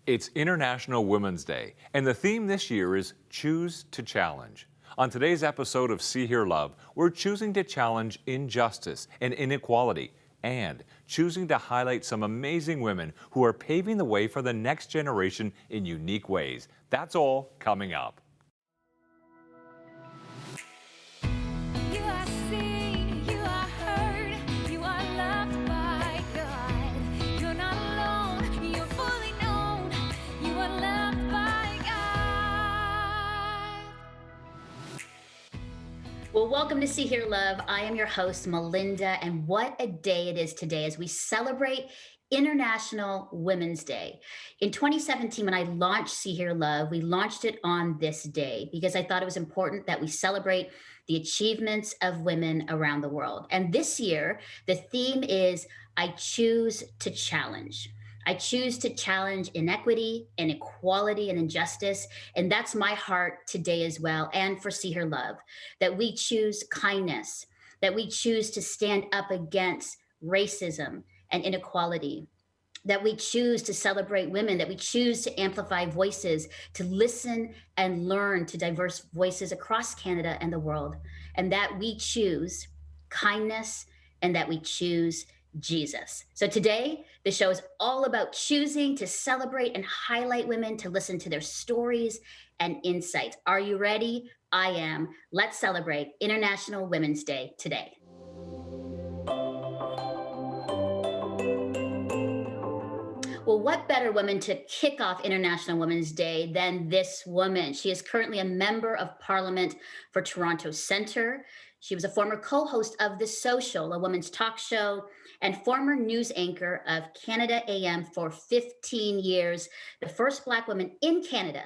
It's International Women's Day, and the theme this year is Choose to Challenge. On today's episode of See Hear Love, we're choosing to challenge injustice and inequality, and choosing to highlight some amazing women who are paving the way for the next generation in unique ways. That's all coming up. You are seen, you are heard, you are loved by God. You're not alone, you're fully known, you are loved by God. Well, welcome to See Hear Love. I am your host, Melinda, and what a day it is today as we celebrate International Women's Day. In 2017, when I launched See Hear Love, we launched it on this day because I thought it was important that we celebrate the achievements of women around the world. And this year, the theme is I choose to challenge. I choose to challenge inequity, inequality, and injustice. And that's my heart today as well, and for See Hear Love, that we choose kindness, that we choose to stand up against racism and inequality, that we choose to celebrate women, that we choose to amplify voices, to listen and learn to diverse voices across Canada and the world, and that we choose kindness and that we choose Jesus. So today, the show is all about choosing to celebrate and highlight women, to listen to their stories and insights. Are you ready? I am. Let's celebrate International Women's Day today. Well, what better woman to kick off International Women's Day than this woman? She is currently a member of Parliament for Toronto Centre. She was a former co-host of The Social, a women's talk show, and former news anchor of Canada AM for 15 years, the first Black woman in Canada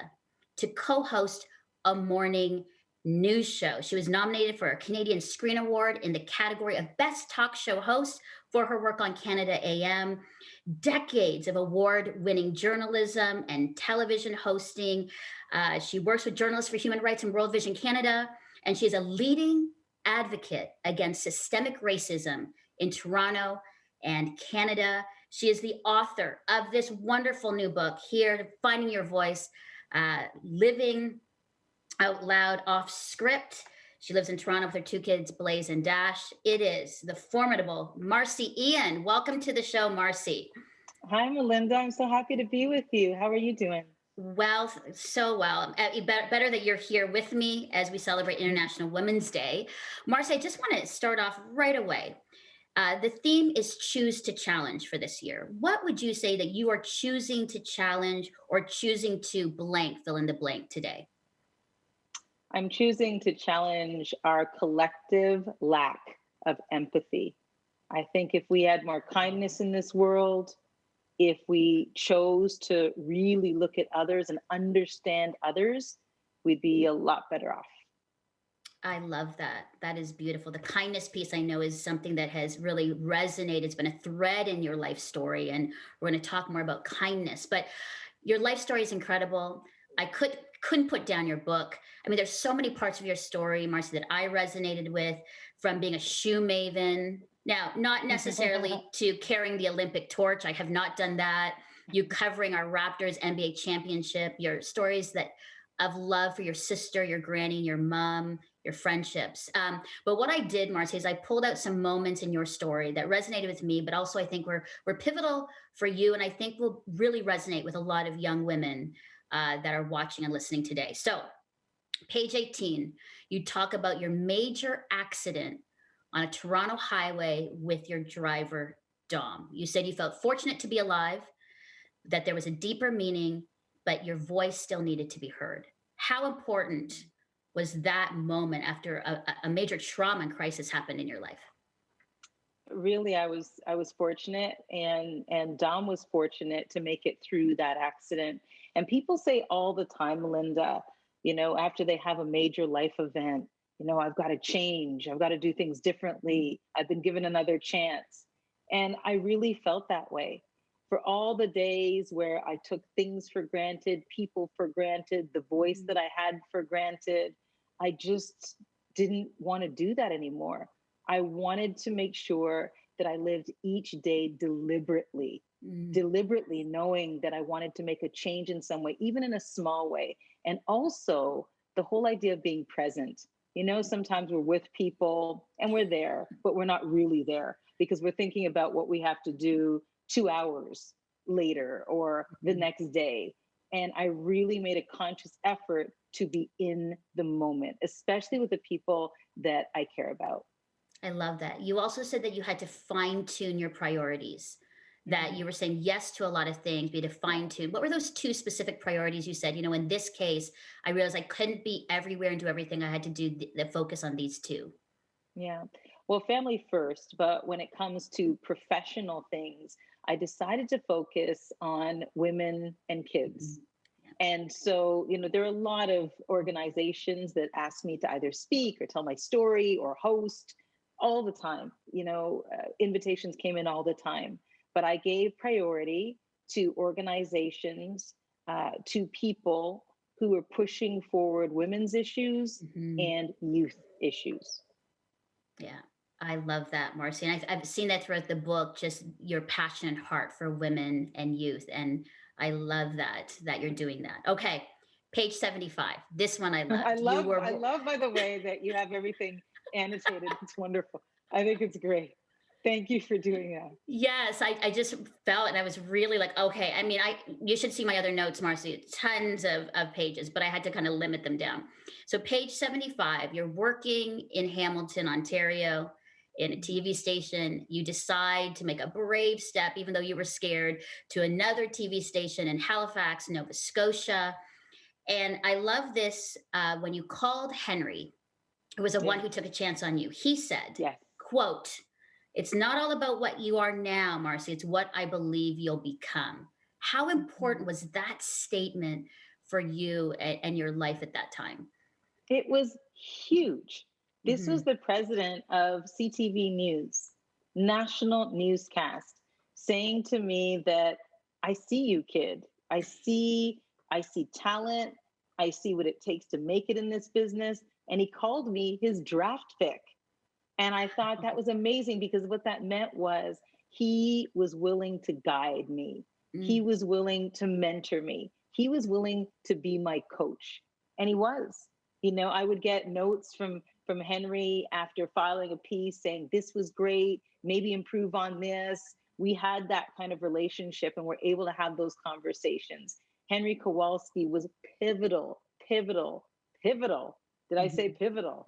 to co-host a morning news show. She was nominated for a Canadian Screen Award in the category of Best Talk Show Host for her work on Canada AM. Decades of award-winning journalism and television hosting. She works with Journalists for Human Rights and World Vision Canada, and she is a leading advocate against systemic racism in Toronto and Canada. She is the author of this wonderful new book, Here, Finding Your Voice, Living Out Loud Off Script. She lives in Toronto with her two kids, Blaze and Dash. It is the formidable Marci Ien. Welcome to the show, Marcy. Hi, Melinda. I'm so happy to be with you. How are you doing? Well, so well. Better that you're here with me as we celebrate International Women's Day. Marcy, I just want to start off right away. The theme is choose to challenge for this year. What would you say that you are choosing to challenge or choosing to blank, fill in the blank today? I'm choosing to challenge our collective lack of empathy. I think if we had more kindness in this world, if we chose to really look at others and understand others, we'd be a lot better off. I love that. That is beautiful. The kindness piece, I know, is something that has really resonated. It's been a thread in your life story, and we're going to talk more about kindness. But your life story is incredible. I couldn't put down your book. I mean, there's so many parts of your story, Marcy, that I resonated with, from being a shoe maven. Now, not necessarily to carrying the Olympic torch. I have not done that. You covering our Raptors NBA championship, your stories of love for your sister, your granny, your mom, your friendships. But what I did, Marcy, is I pulled out some moments in your story that resonated with me, but also I think were pivotal for you, and I think will really resonate with a lot of young women that are watching and listening today. So, page 18, you talk about your major accident on a Toronto highway with your driver, Dom. You said you felt fortunate to be alive, that there was a deeper meaning, but your voice still needed to be heard. How important was that moment after a major trauma and crisis happened in your life? Really, I was fortunate, and Dom was fortunate to make it through that accident. And people say all the time, Melinda, after they have a major life event, I've got to change. I've got to do things differently. I've been given another chance. And I really felt that way. For all the days where I took things for granted, people for granted, the voice that I had for granted, I just didn't want to do that anymore. I wanted to make sure that I lived each day deliberately, deliberately knowing that I wanted to make a change in some way, even in a small way. And also the whole idea of being present. You know, sometimes we're with people and we're there, but we're not really there because we're thinking about what we have to do 2 hours later or the next day. And I really made a conscious effort to be in the moment, especially with the people that I care about. I love that. You also said that you had to fine tune your priorities, that you were saying yes to a lot of things, but you had to fine tune. What were those two specific priorities you said? You know, in this case, I realized I couldn't be everywhere and do everything. I had to do the focus on these two. Yeah. Well, family first, but when it comes to professional things, I decided to focus on women and kids. And so, you know, there are a lot of organizations that ask me to either speak or tell my story or host all the time. You know, invitations came in all the time, but I gave priority to organizations, to people who are pushing forward women's issues and youth issues. Yeah, I love that, Marcy. And I've seen that throughout the book, just your passionate heart for women and youth. And I love that you're doing that. Okay, page 75. This one I loved. I love, by the way, that you have everything annotated. It's wonderful. I think it's great. Thank you for doing that. Yes, I just felt, and I was really like, okay. I mean, you should see my other notes, Marcy, tons of pages, but I had to kind of limit them down. So page 75, you're working in Hamilton, Ontario, in a TV station. You decide to make a brave step, even though you were scared, to another TV station in Halifax, Nova Scotia. And I love this, when you called Henry, who was the one who took a chance on you, he said, quote, "It's not all about what you are now, Marcy. It's what I believe you'll become." How important was that statement for you and your life at that time? It was huge. This was the president of CTV News, national newscast, saying to me that I see you, kid. I see talent. I see what it takes to make it in this business. And he called me his draft pick. And I thought that was amazing because what that meant was he was willing to guide me. He was willing to mentor me. He was willing to be my coach. And he was. You know, I would get notes from Henry after filing a piece saying, this was great, maybe improve on this. We had that kind of relationship and we're able to have those conversations. Henry Kowalski was pivotal. Did I say pivotal?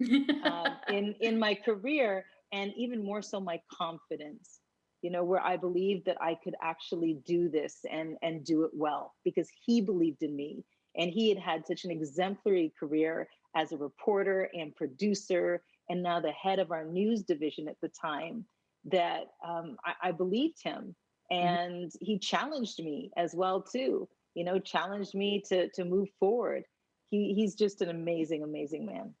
In my career, and even more so my confidence, you know, where I believed that I could actually do this and do it well because he believed in me. And he had such an exemplary career as a reporter and producer, and now the head of our news division at the time, that I believed him. And he challenged me as well, too, you know, challenged me to move forward. He's just an amazing, amazing man.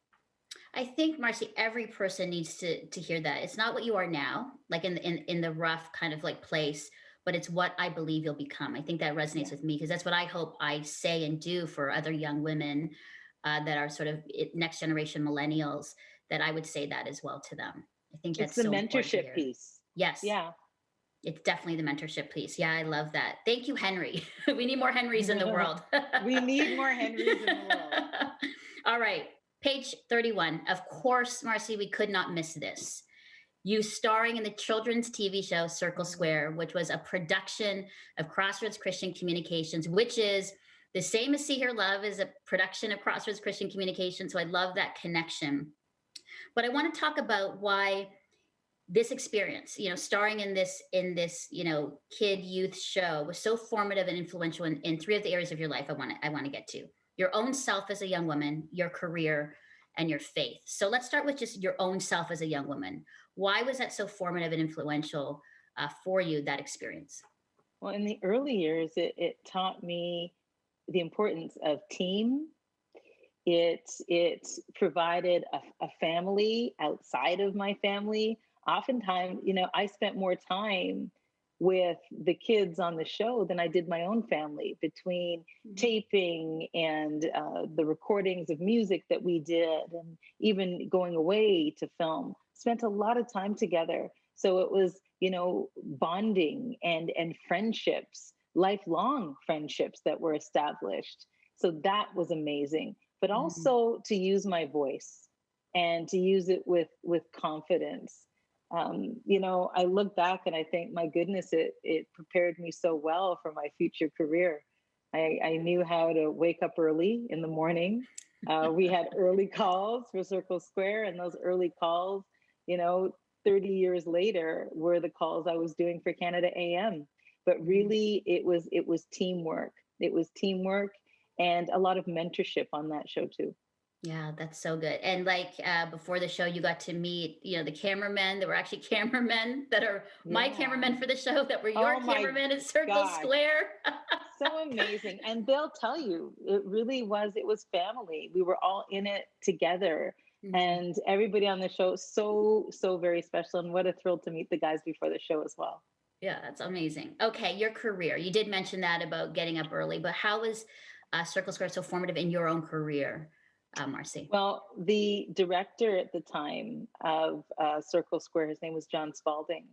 I think, Marcy, every person needs to hear that. It's not what you are now, like in the rough kind of like place, but it's what I believe you'll become. I think that resonates with me because that's what I hope I say and do for other young women that are sort of next generation millennials, that I would say that as well to them. I think that's the mentorship piece. Yes. Yeah. It's definitely the mentorship piece. Yeah, I love that. Thank you, Henry. We need more Henrys in the world. We need more Henrys in the world. All right. Page 31. Of course, Marcy, we could not miss this. You starring in the children's TV show Circle Square, which was a production of Crossroads Christian Communications, which is the same as See Hear Love, is a production of Crossroads Christian Communications. So I love that connection. But I want to talk about why this experience, you know, starring in this, you know, kid youth show was so formative and influential in three of the areas of your life I want to get to. Your own self as a young woman, your career, and your faith. So let's start with just your own self as a young woman. Why was that so formative and influential for you, that experience? Well, in the early years, it taught me the importance of team. It provided a family outside of my family. Oftentimes, you know, I spent more time with the kids on the show than I did my own family, between taping and the recordings of music that we did, and even going away to film. Spent a lot of time together. So it was bonding and friendships, lifelong friendships that were established. So that was amazing. But Mhm. also to use my voice and to use it with confidence. I look back and I think, my goodness, it prepared me so well for my future career. I knew how to wake up early in the morning. We had early calls for Circle Square, and those early calls, you know, 30 years later, were the calls I was doing for Canada AM. But Mhm. really, it was teamwork. It was teamwork and a lot of mentorship on that show too. Yeah, that's so good. And like before the show, you got to meet, the cameramen that were actually cameramen that are my Yeah. cameramen for the show that were your Oh my cameramen at Circle gosh. Square. So amazing. And they'll tell you, it was family. We were all in it together. Mhm. And everybody on the show, so, so very special. And what a thrill to meet the guys before the show as well. Yeah, that's amazing. Okay, your career. You did mention that about getting up early, but how was Circle Square so formative in your own career, Marcy? Well, the director at the time of Circle Square, his name was John Spalding.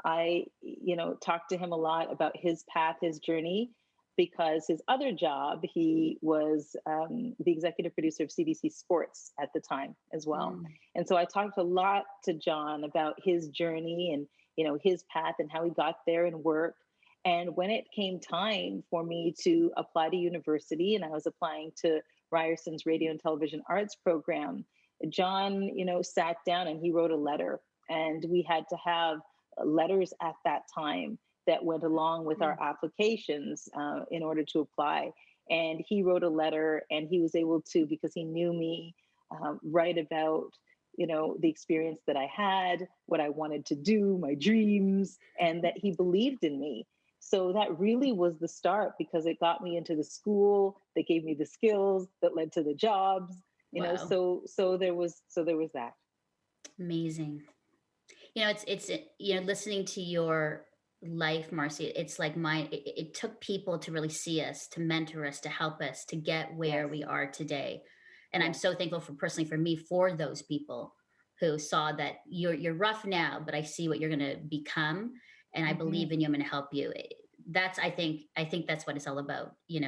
I, talked to him a lot about his path, his journey, because his other job, he was the executive producer of CBC Sports at the time as well. Mm. And so I talked a lot to John about his journey and, his path and how he got there and work. And when it came time for me to apply to university, and I was applying to Ryerson's Radio and Television Arts program, John, sat down and he wrote a letter. And we had to have letters at that time that went along with our Mm. applications in order to apply. And he wrote a letter, and he was able to, because he knew me, write about the experience that I had, what I wanted to do, my dreams, and that he believed in me. So that really was the start, because it got me into the school that gave me the skills that led to the jobs. Wow, So there was that. amazing. Listening to your life, Marcy, it's like mine. It took people to really see us, to mentor us, to help us to get where Yes, we are today. And I'm yes. so thankful for personally for me for those people who saw that you're rough now, but I see what you're going to become, and I believe Mhm. in you. I'm going to help you. That's I think that's what it's all about. In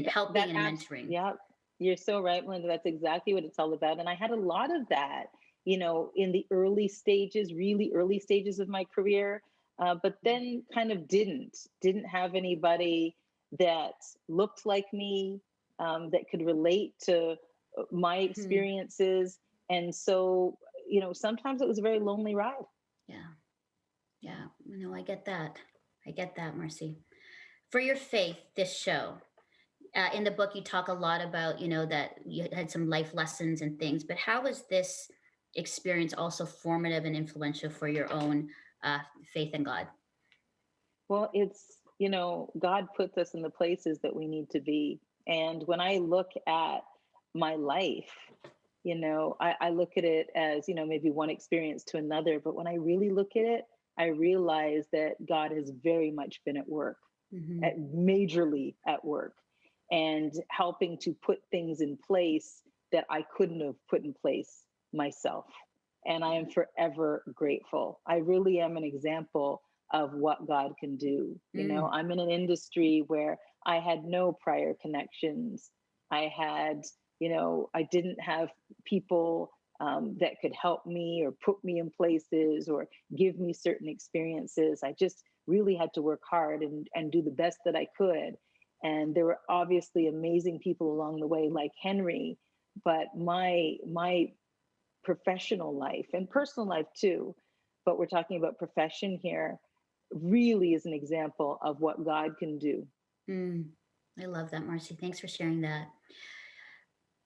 helping and mentoring. Yeah, you're so right, Melinda. That's exactly what it's all about. And I had a lot of that, in the early stages, really early stages of my career, but then kind of didn't have anybody that looked like me, that could relate to my Mhm. experiences. And so, sometimes it was a very lonely ride. Yeah, yeah. No, I get that. I get that, Marcy. For your faith, this show. In the book, you talk a lot about, that you had some life lessons and things, but how was this experience also formative and influential for your own faith in God? Well, God puts us in the places that we need to be. And when I look at my life, I look at it as, maybe one experience to another. But when I really look at it, I realize that God has very much been at work, Hmm. majorly at work, and helping to put things in place that I couldn't have put in place myself. And I Yeah. am forever grateful. I really am an example of what God can do. Mm. I'm in an industry where I had no prior connections. I didn't have people that could help me or put me in places or give me certain experiences. I just really had to work hard and do the best that I could. And there were obviously amazing people along the way, like Henry, but my professional life and personal life too, but we're talking about profession here, really is an example of what God can do. Mm. I love that, Marcy. Thanks for sharing that.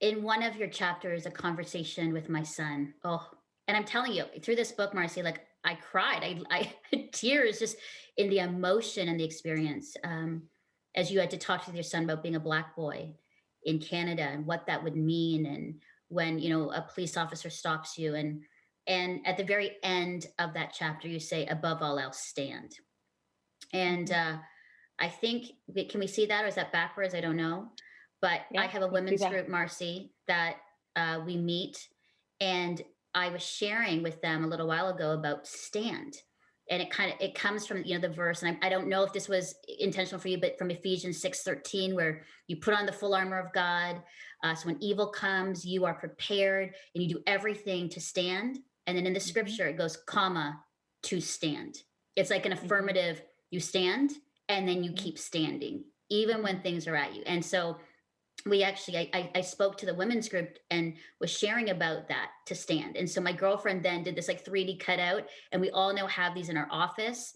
In one of your chapters, a conversation with my son. Oh, and I'm telling you, through this book, Marcy, like I cried. I tears just in the emotion and the experience. As you had to talk to your son about being a black boy in Canada and what that would mean, and when a police officer stops you, and at the very end of that chapter, you say, "Above all else, stand." And Mhm. I think, can we see that, or is that backwards? I don't know. But I Yeah, have a I see women's that. group, Marcy, that we meet, and I was sharing with them a little while ago about stand. and it comes from, the verse, and I don't know if this was intentional for you, but from Ephesians 6:13, where you put on the full armor of God, so when evil comes, you are prepared and you do everything to stand. And then in the scripture it goes comma, to stand. It's like an affirmative. You stand, and then you keep standing even when things are at you. And so we actually, I spoke to the women's group and was sharing about that, to stand. And so my girlfriend then did this like 3D cutout, and we all now have these in our office,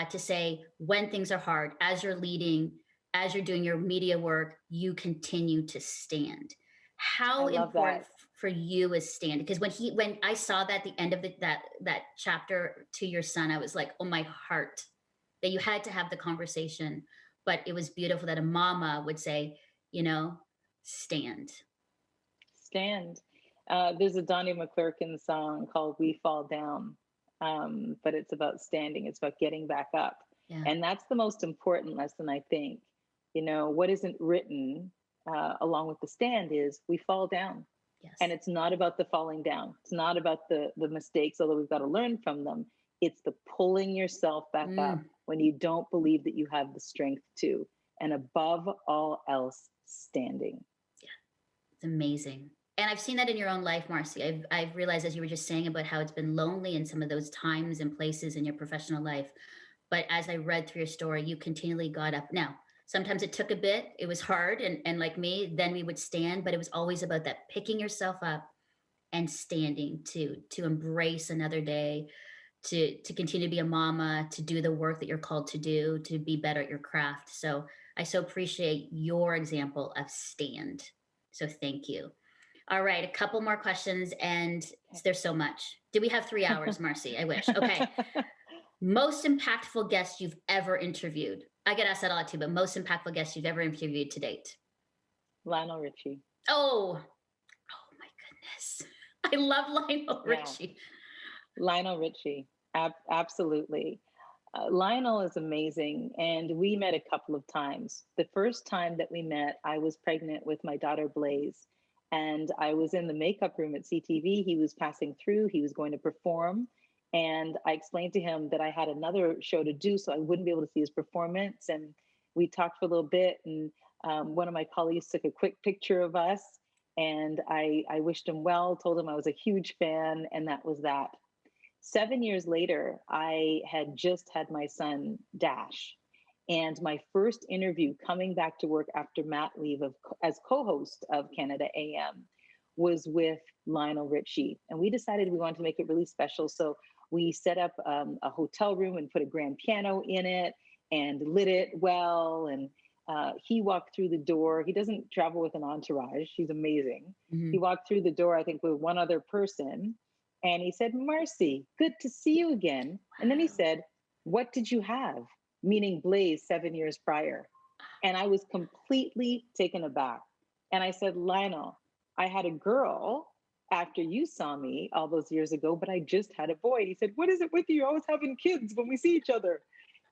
to say, when things are hard, as you're leading, as you're doing your media work, you continue to stand. How I love important that. for you is stand? Because when I saw that at the end of that chapter to your son, I was like, oh, my heart, that you had to have the conversation. But it was beautiful that a mama would say, stand. Stand. There's a Donnie McClurkin song called "We Fall Down," but it's about standing. It's about getting back up, Yeah. and that's the most important lesson, I think. What isn't written along with the stand is we fall down, Yes. and it's not about the falling down. It's not about the mistakes, although we've got to learn from them. It's the pulling yourself back up when you don't believe that you have the strength to, and above all else, standing. It's amazing. And I've seen that in your own life, Marcy. I've realized, as you were just saying, about how it's been lonely in some of those times and places in your professional life. But as I read through your story, you continually got up. Now, sometimes it took a bit, it was hard. And like me, then we would stand, but it was always about that picking yourself up and standing to embrace another day, to continue to be a mama, to do the work that you're called to do, to be better at your craft. So I so appreciate your example of stand. So thank you. All right, a couple more questions, and there's so much. Do we have 3 hours, Marcy? I wish. Okay. Most impactful guest you've ever interviewed? I get asked that a lot too, but most impactful guest you've ever interviewed to date? Lionel Richie. Oh my goodness. I love Lionel Richie. Lionel Richie. Absolutely. Lionel is amazing. And we met a couple of times. The first time that we met, I was pregnant with my daughter, Blaze. And I was in the makeup room at CTV. He was passing through. He was going to perform. And I explained to him that I had another show to do, so I wouldn't be able to see his performance. And we talked for a little bit. And one of my colleagues took a quick picture of us. And I wished him well, told him I was a huge fan. And that was that. 7 years later, I had just had my son, Dash. And my first interview coming back to work after mat leave as co-host of Canada AM was with Lionel Richie. And we decided we wanted to make it really special. So we set up a hotel room and put a grand piano in it and lit it well. And he walked through the door. He doesn't travel with an entourage. He's amazing. Mm-hmm. He walked through the door, I think, with one other person. And he said, "Marcy, good to see you again." Wow. And then he said, "What did you have?" Meaning Blaze 7 years prior. And I was completely taken aback. And I said, "Lionel, I had a girl after you saw me all those years ago, but I just had a boy." And he said, "What is it with you? You're always having kids when we see each other."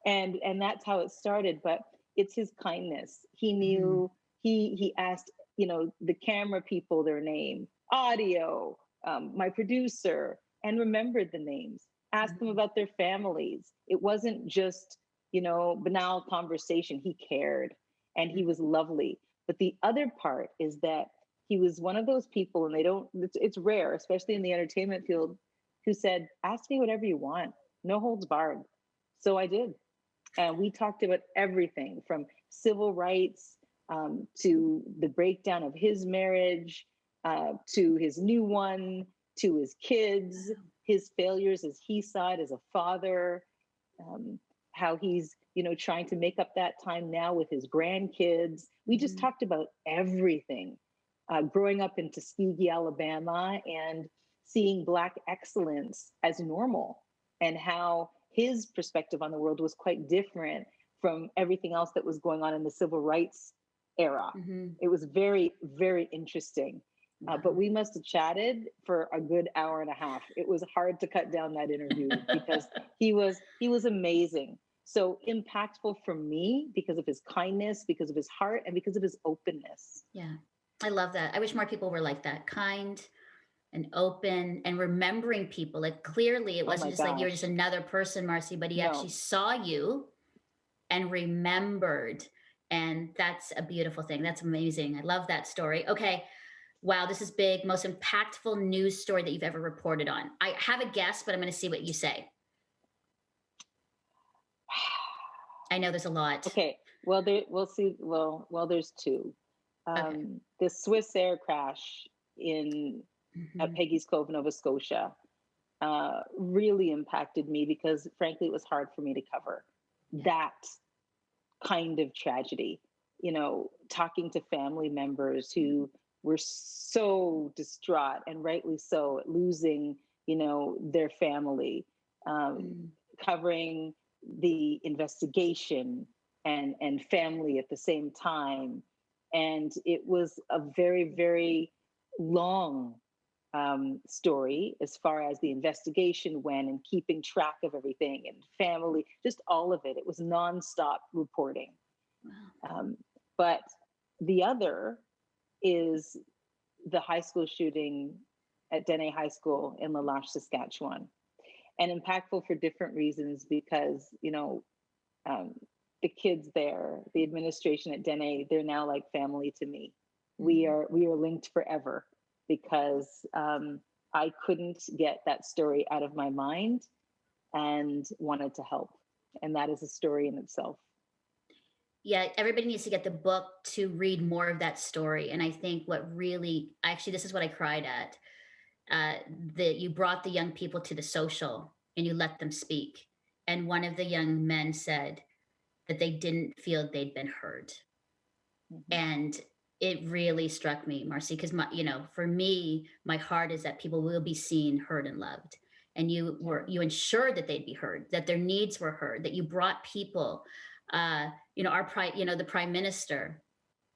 And that's how it started. But it's his kindness. He knew, he asked, the camera people their name, audio, my producer, and remembered the names, asked them about their families. It wasn't just, banal conversation. He cared, and he was lovely. But the other part is that he was one of those people, and it's rare, especially in the entertainment field, who said, "Ask me whatever you want, no holds barred." So I did. And we talked about everything from civil rights to the breakdown of his marriage, to his new one, to his kids, his failures as he saw it as a father, how he's, trying to make up that time now with his grandkids. We just talked about everything. Growing up in Tuskegee, Alabama, and seeing Black excellence as normal, and how his perspective on the world was quite different from everything else that was going on in the civil rights era. It was very, very interesting. But we must have chatted for a good hour and a half. It was hard to cut down that interview because he was amazing. So impactful for me because of his kindness, because of his heart, and because of his openness. Yeah, I love that. I wish more people were like that, kind, and open and remembering people. Like clearly it Oh my wasn't just like you were just gosh. another person, Marcy, but he actually No. saw you and remembered. And that's a beautiful thing. That's amazing. I love that story. Okay. Wow, this is big. Most impactful news story that you've ever reported on. I have a guess, but I'm going to see what you say. I know there's a lot. Okay. Well, we'll see. Well, there's two. Okay. The Swiss air crash at Mhm. Peggy's Cove, Nova Scotia, really impacted me because, frankly, it was hard for me to cover that kind of tragedy. Talking to family members who were so distraught, and rightly so, at losing, their family, Mm. covering the investigation and family at the same time. And it was a very, very long story as far as the investigation went and keeping track of everything and family, just all of it. It was nonstop reporting. Wow. But the other is the high school shooting at Dene High School in La Lâche, Saskatchewan, and impactful for different reasons because, the kids there, the administration at Dene, they're now like family to me. We are linked forever because I couldn't get that story out of my mind and wanted to help. And that is a story in itself. Yeah, everybody needs to get the book to read more of that story. And I think what really, actually, this is what I cried at. That you brought the young people to the social and you let them speak. And one of the young men said that they didn't feel they'd been heard. Mhm. And it really struck me, Marcy, because for me, my heart is that people will be seen, heard, and loved. And you ensured that they'd be heard, that their needs were heard, that you brought people, the prime minister,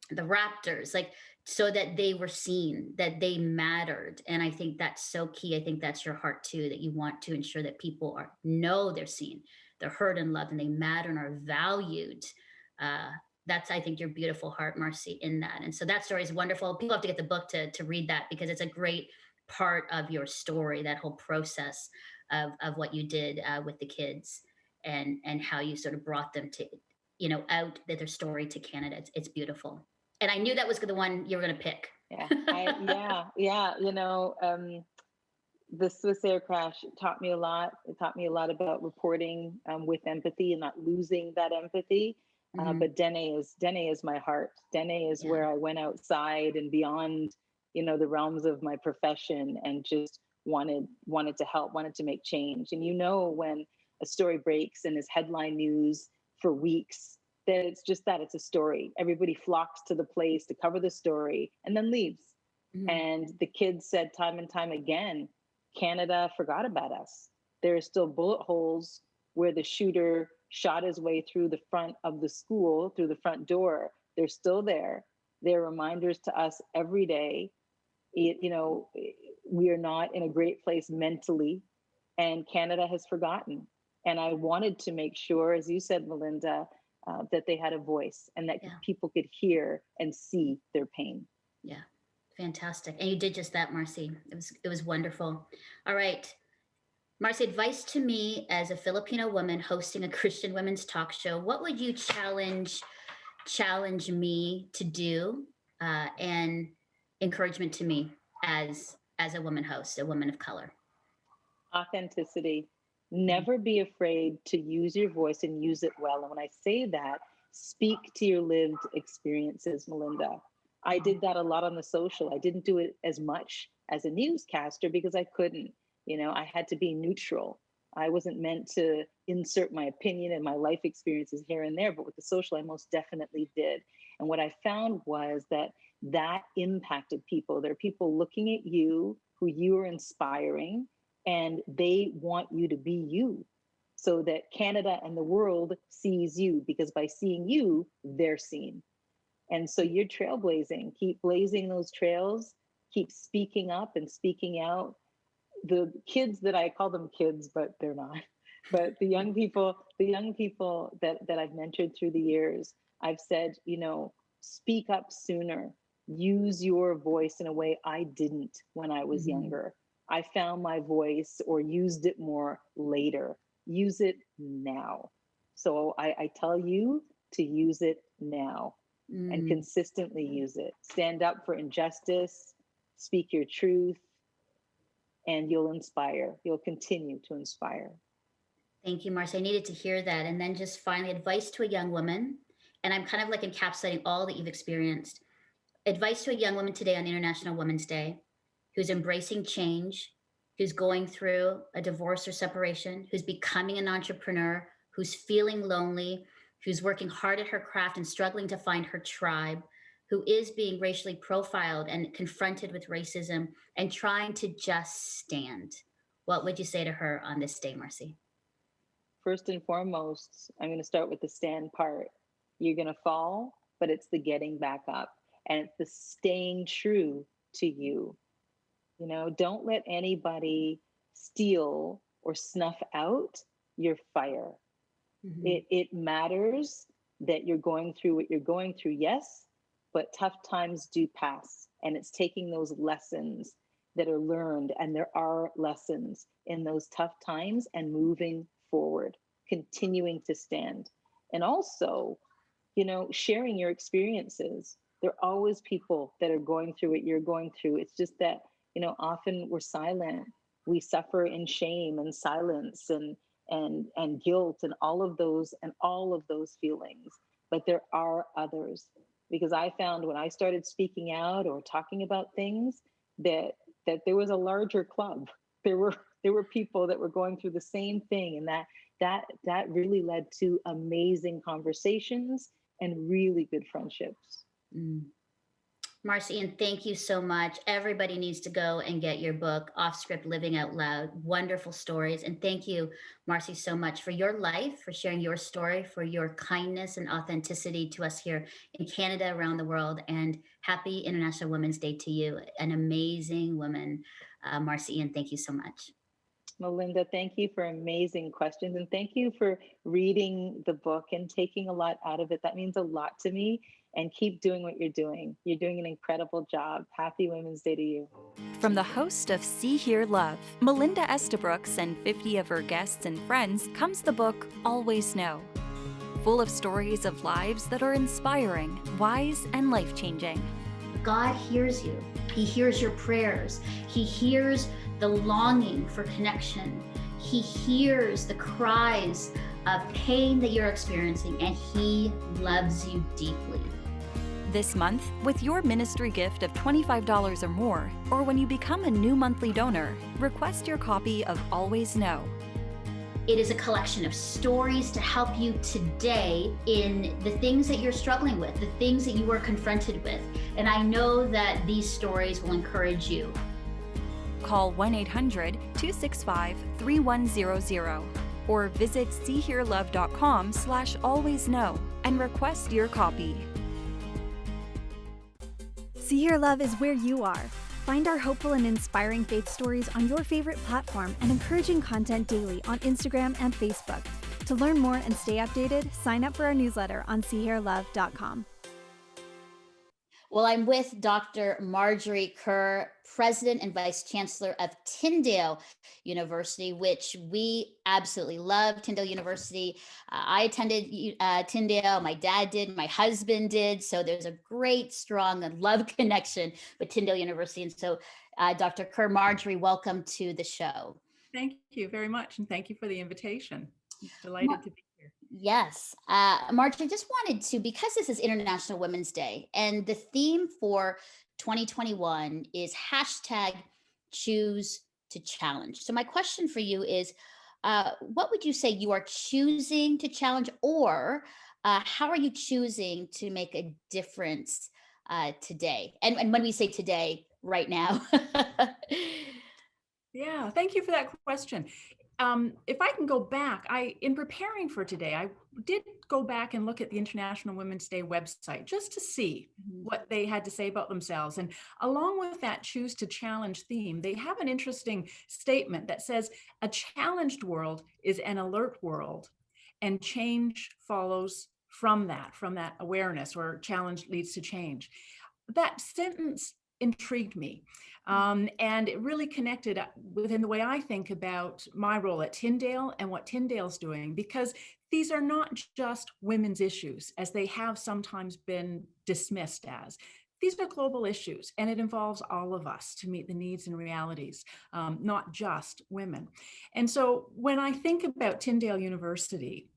the Raptors, like so that they were seen, that they mattered. And I think that's so key. I think that's your heart too, that you want to ensure that people know they're seen, they're heard and loved, and they matter and are valued. Uh, that's, I think, your beautiful heart, Marcy, in that. And so that story is wonderful. People have to get the book to read that because it's a great part of your story, that whole process of what you did with the kids and how you sort of brought them to, out their story to Canada. It's beautiful. And I knew that was the one you were going to pick. Yeah. The Swiss air crash taught me a lot. It taught me a lot about reporting with empathy and not losing that empathy. Mhm. But Dene is my heart. Dene is Yeah. where I went outside and beyond, the realms of my profession and just wanted to help, wanted to make change. And when a story breaks and is headline news for weeks, that it's just that it's a story. Everybody flocks to the place to cover the story and then leaves. Mhm. And the kids said time and time again, Canada forgot about us. There are still bullet holes where the shooter shot his way through the front of the school, through the front door. They're still there. They're reminders to us every day. We are not in a great place mentally, and Canada has forgotten. And I wanted to make sure, as you said, Melinda, that they had a voice and that people could hear and see their pain. Yeah. Fantastic. And you did just that, Marcy. It was wonderful. All right. Marcy, advice to me as a Filipino woman hosting a Christian women's talk show. What would you challenge me to do, and encouragement to me as a woman host, a woman of color? Authenticity. Never be afraid to use your voice and use it well. And when I say that, speak to your lived experiences, Melinda. I did that a lot on the social. I didn't do it as much as a newscaster because I couldn't. I had to be neutral. I wasn't meant to insert my opinion and my life experiences here and there, but with the social, I most definitely did. And what I found was that impacted people. There are people looking at you who you are inspiring, and they want you to be you so that Canada and the world sees you, because by seeing you, they're seen. And so you're trailblazing. Keep blazing those trails, keep speaking up and speaking out. The kids that I call them kids, but they're not. But the young people that I've mentored through the years, I've said, speak up sooner. use your voice in a way I didn't when I was younger. I found my voice or used it more later. Use it now. So I tell you to use it now and consistently use it. Stand up for injustice, speak your truth, and you'll inspire. You'll continue to inspire. Thank you, Marcy. I needed to hear that. And then just finally, advice to a young woman. And I'm kind of like encapsulating all that you've experienced. Advice to a young woman today on International Women's Day who's embracing change, who's going through a divorce or separation, who's becoming an entrepreneur, who's feeling lonely, who's working hard at her craft and struggling to find her tribe, who is being racially profiled and confronted with racism and trying to just stand. What would you say to her on this day, Marcy? First and foremost, I'm going to start with the stand part. You're going to fall, but it's the getting back up, and it's the staying true to you. You know, don't let anybody steal or snuff out your fire. It matters that you're going through what you're going through, yes, but tough times do pass. And it's taking those lessons that are learned, and there are lessons in those tough times, and moving forward, continuing to stand. And also, you know, sharing your experiences. There are always people that are going through what you're going through. It's just that, you know, often we're silent. We suffer in shame and silence and guilt and all of those feelings. But there are others, because I found when I started speaking out or talking about things that there was a larger club. There were people that were going through the same thing, and that really led to amazing conversations and really good friendships. Marci Ien, thank you so much. Everybody needs to go and get your book, Off Script Living Out Loud. Wonderful stories. And thank you, Marcy, so much for your life, for sharing your story, for your kindness and authenticity to us here in Canada, around the world. And happy International Women's Day to you. An amazing woman, Marci Ien. Thank you so much. Melinda, thank you for amazing questions. And thank you for reading the book and taking a lot out of it. That means a lot to me. And keep doing what you're doing. You're doing an incredible job. Happy Women's Day to you. From the host of See, Hear, Love, Melinda Estabrooks, and 50 of her guests and friends comes the book Always Know. Full of stories of lives that are inspiring, wise, and life-changing. God hears you. He hears your prayers. He hears the longing for connection. He hears the cries of pain that you're experiencing, and He loves you deeply. This month, with your ministry gift of $25 or more, or when you become a new monthly donor, request your copy of Always Know. It is a collection of stories to help you today in the things that you're struggling with, the things that you are confronted with. And I know that these stories will encourage you. Call 1-800-265-3100 or visit seehearlove.com/alwaysknow and request your copy. See Hear Love is where you are. Find our hopeful and inspiring faith stories on your favorite platform and encouraging content daily on Instagram and Facebook. To learn more and stay updated, sign up for our newsletter on seehearlove.com. Well, I'm with Dr. Marjorie Kerr, President and Vice Chancellor of Tyndale University, which we absolutely love. Tyndale University. I attended Tyndale. My dad did. My husband did. So there's a great, strong love connection with Tyndale University. And so, Dr. Kerr, Marjorie, welcome to the show. Thank you very much. And thank you for the invitation. Delighted to be here. Yes. Marjorie, I just wanted to, because this is International Women's Day, and the theme for 2021 is #choose to challenge. So my question for you is, what would you say you are choosing to challenge, or how are you choosing to make a difference today? And when we say today, right now. Yeah, thank you for that question. If I can go back, in preparing for today, I did go back and look at the International Women's Day website just to see what they had to say about themselves. And along with that Choose to Challenge theme, they have an interesting statement that says, a challenged world is an alert world, and change follows from that awareness, or challenge leads to change. that sentence intrigued me. And it really connected within the way I think about my role at Tyndale and what Tyndale's doing, because these are not just women's issues, as they have sometimes been dismissed as. These are global issues, and it involves all of us to meet the needs and realities, not just women. And so when I think about Tyndale University,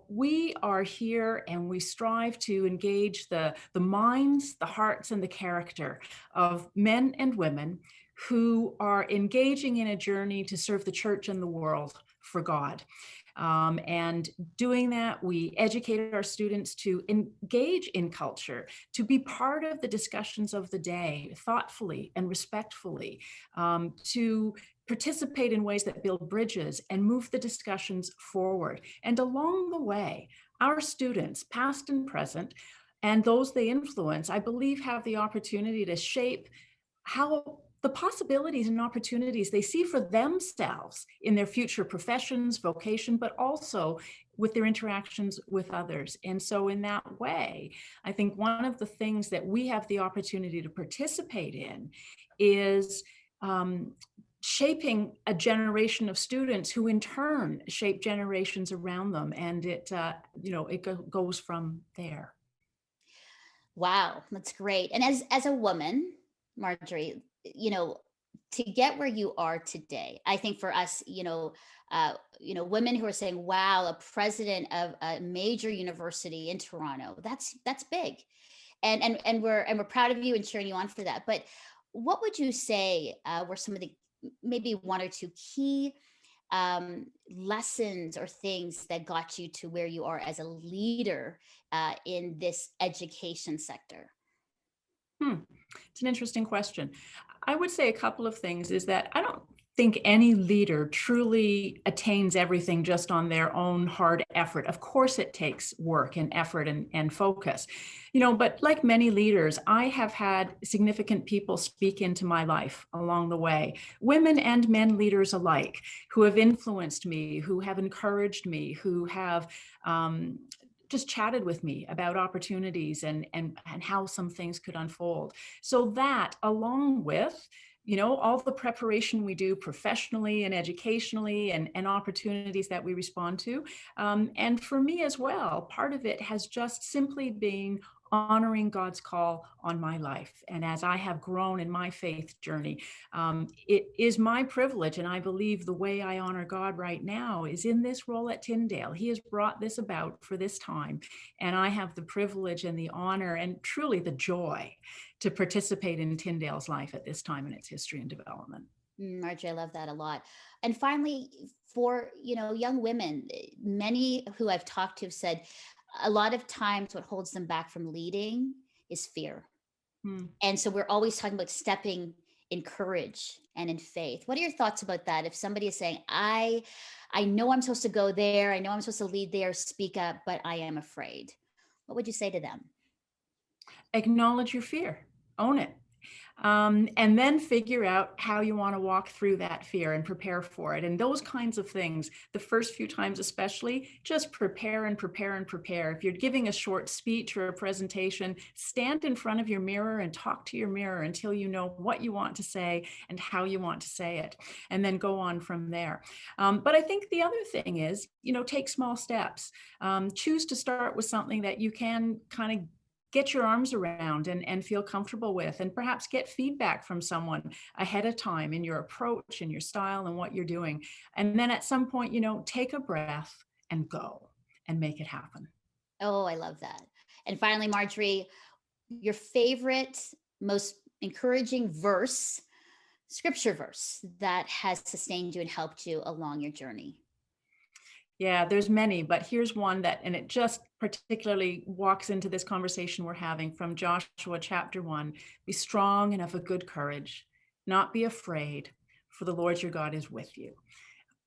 we are here and we strive to engage the minds, the hearts, and the character of men and women who are engaging in a journey to serve the church and the world for God. And doing that, we educate our students to engage in culture, to be part of the discussions of the day, thoughtfully and respectfully, to participate in ways that build bridges and move the discussions forward. And along the way, our students, past and present, and those they influence, I believe, have the opportunity to shape how the possibilities and opportunities they see for themselves in their future professions, vocation, but also with their interactions with others. And so in that way, I think one of the things that we have the opportunity to participate in is shaping a generation of students who in turn shape generations around them. And it goes from there. Wow, that's great. And as a woman, Marjorie, to get where you are today, I think for us, women who are saying, wow, a president of a major university in Toronto, that's big. And we're proud of you and cheering you on for that. But what would you say were some of the maybe one or two key lessons or things that got you to where you are as a leader in this education sector? It's an interesting question. I would say a couple of things is that I don't think any leader truly attains everything just on their own hard effort. Of course, it takes work and effort and focus, but like many leaders, I have had significant people speak into my life along the way, women and men leaders alike, who have influenced me, who have encouraged me, who have just chatted with me about opportunities and how some things could unfold. So that, along with all the preparation we do professionally and educationally and opportunities that we respond to. And for me as well, part of it has just simply been honoring God's call on my life. And as I have grown in my faith journey, it is my privilege, and I believe the way I honor God right now is in this role at Tyndale. He has brought this about for this time, and I have the privilege and the honor and truly the joy to participate in Tyndale's life at this time in its history and development. Marjorie, I love that a lot. And finally, for young women, many who I've talked to have said a lot of times what holds them back from leading is fear. And so we're always talking about stepping in courage and in faith. What are your thoughts about that? If somebody is saying, I know I'm supposed to go there, I know I'm supposed to lead there, speak up, but I am afraid, what would you say to them? Acknowledge your fear, own it. And then figure out how you want to walk through that fear and prepare for it. And those kinds of things, the first few times especially, just prepare and prepare and prepare. If you're giving a short speech or a presentation, stand in front of your mirror and talk to your mirror until you know what you want to say and how you want to say it, and then go on from there. But I think the other thing is, take small steps. Choose to start with something that you can kind of get your arms around and feel comfortable with, and perhaps get feedback from someone ahead of time in your approach and your style and what you're doing. And then at some point, take a breath and go and make it happen. Oh, I love that. And finally, Marjorie, your favorite, most encouraging scripture verse that has sustained you and helped you along your journey. Yeah, there's many, but here's one and it just particularly walks into this conversation we're having from Joshua chapter 1. Be strong and of a good courage, not be afraid, for the Lord your God is with you.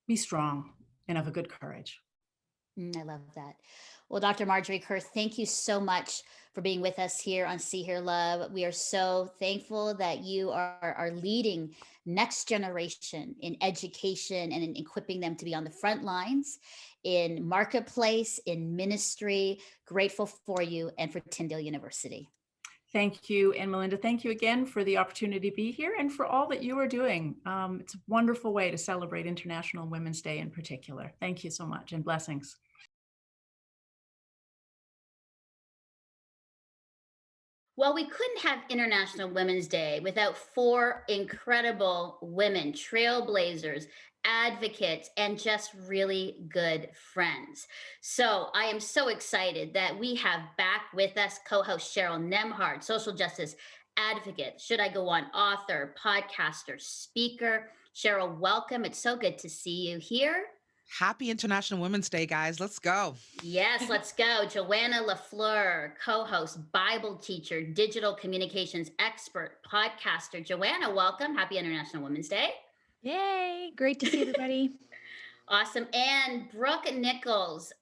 Be strong and of a good courage. I love that. Well, Dr. Marjorie Kerr, thank you so much for being with us here on See Hear Love. We are so thankful that you are leading next generation in education and in equipping them to be on the front lines in marketplace, in ministry. Grateful for you and for Tyndale University. Thank you. And Melinda, thank you again for the opportunity to be here and for all that you are doing. It's a wonderful way to celebrate International Women's Day in particular. Thank you so much and blessings. Well, we couldn't have International Women's Day without four incredible women, trailblazers, advocates, and just really good friends. So I am so excited that we have back with us co-host Cheryl Nembhard, social justice advocate, should I go on, author, podcaster, speaker. Cheryl, welcome. It's so good to see you here. Happy International Women's Day, guys. Let's go. Yes, let's go. Joanna la Fleur, co-host, Bible teacher, digital communications expert, podcaster. Joanna, welcome. Happy International Women's Day. Yay. Great to see everybody. Awesome. And Brooke Nicholls,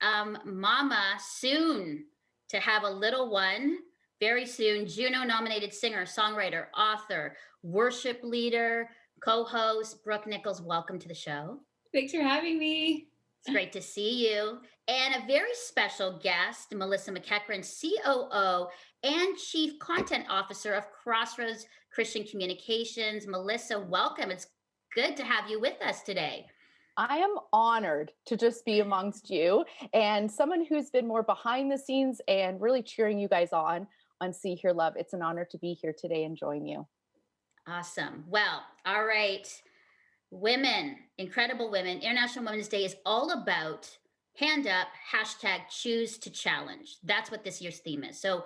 mama, soon to have a little one, very soon. Juno-nominated singer, songwriter, author, worship leader, co-host. Brooke Nicholls, welcome to the show. Thanks for having me. It's great to see you. And a very special guest, Melissa McEachern, COO and Chief Content Officer of Crossroads Christian Communications. Melissa, welcome. It's good to have you with us today. I am honored to just be amongst you and someone who's been more behind the scenes and really cheering you guys on See Hear Love. It's an honor to be here today and join you. Awesome. Well, all right. Women, incredible women. International Women's Day is all about hand up, hashtag choose to challenge. That's what this year's theme is. So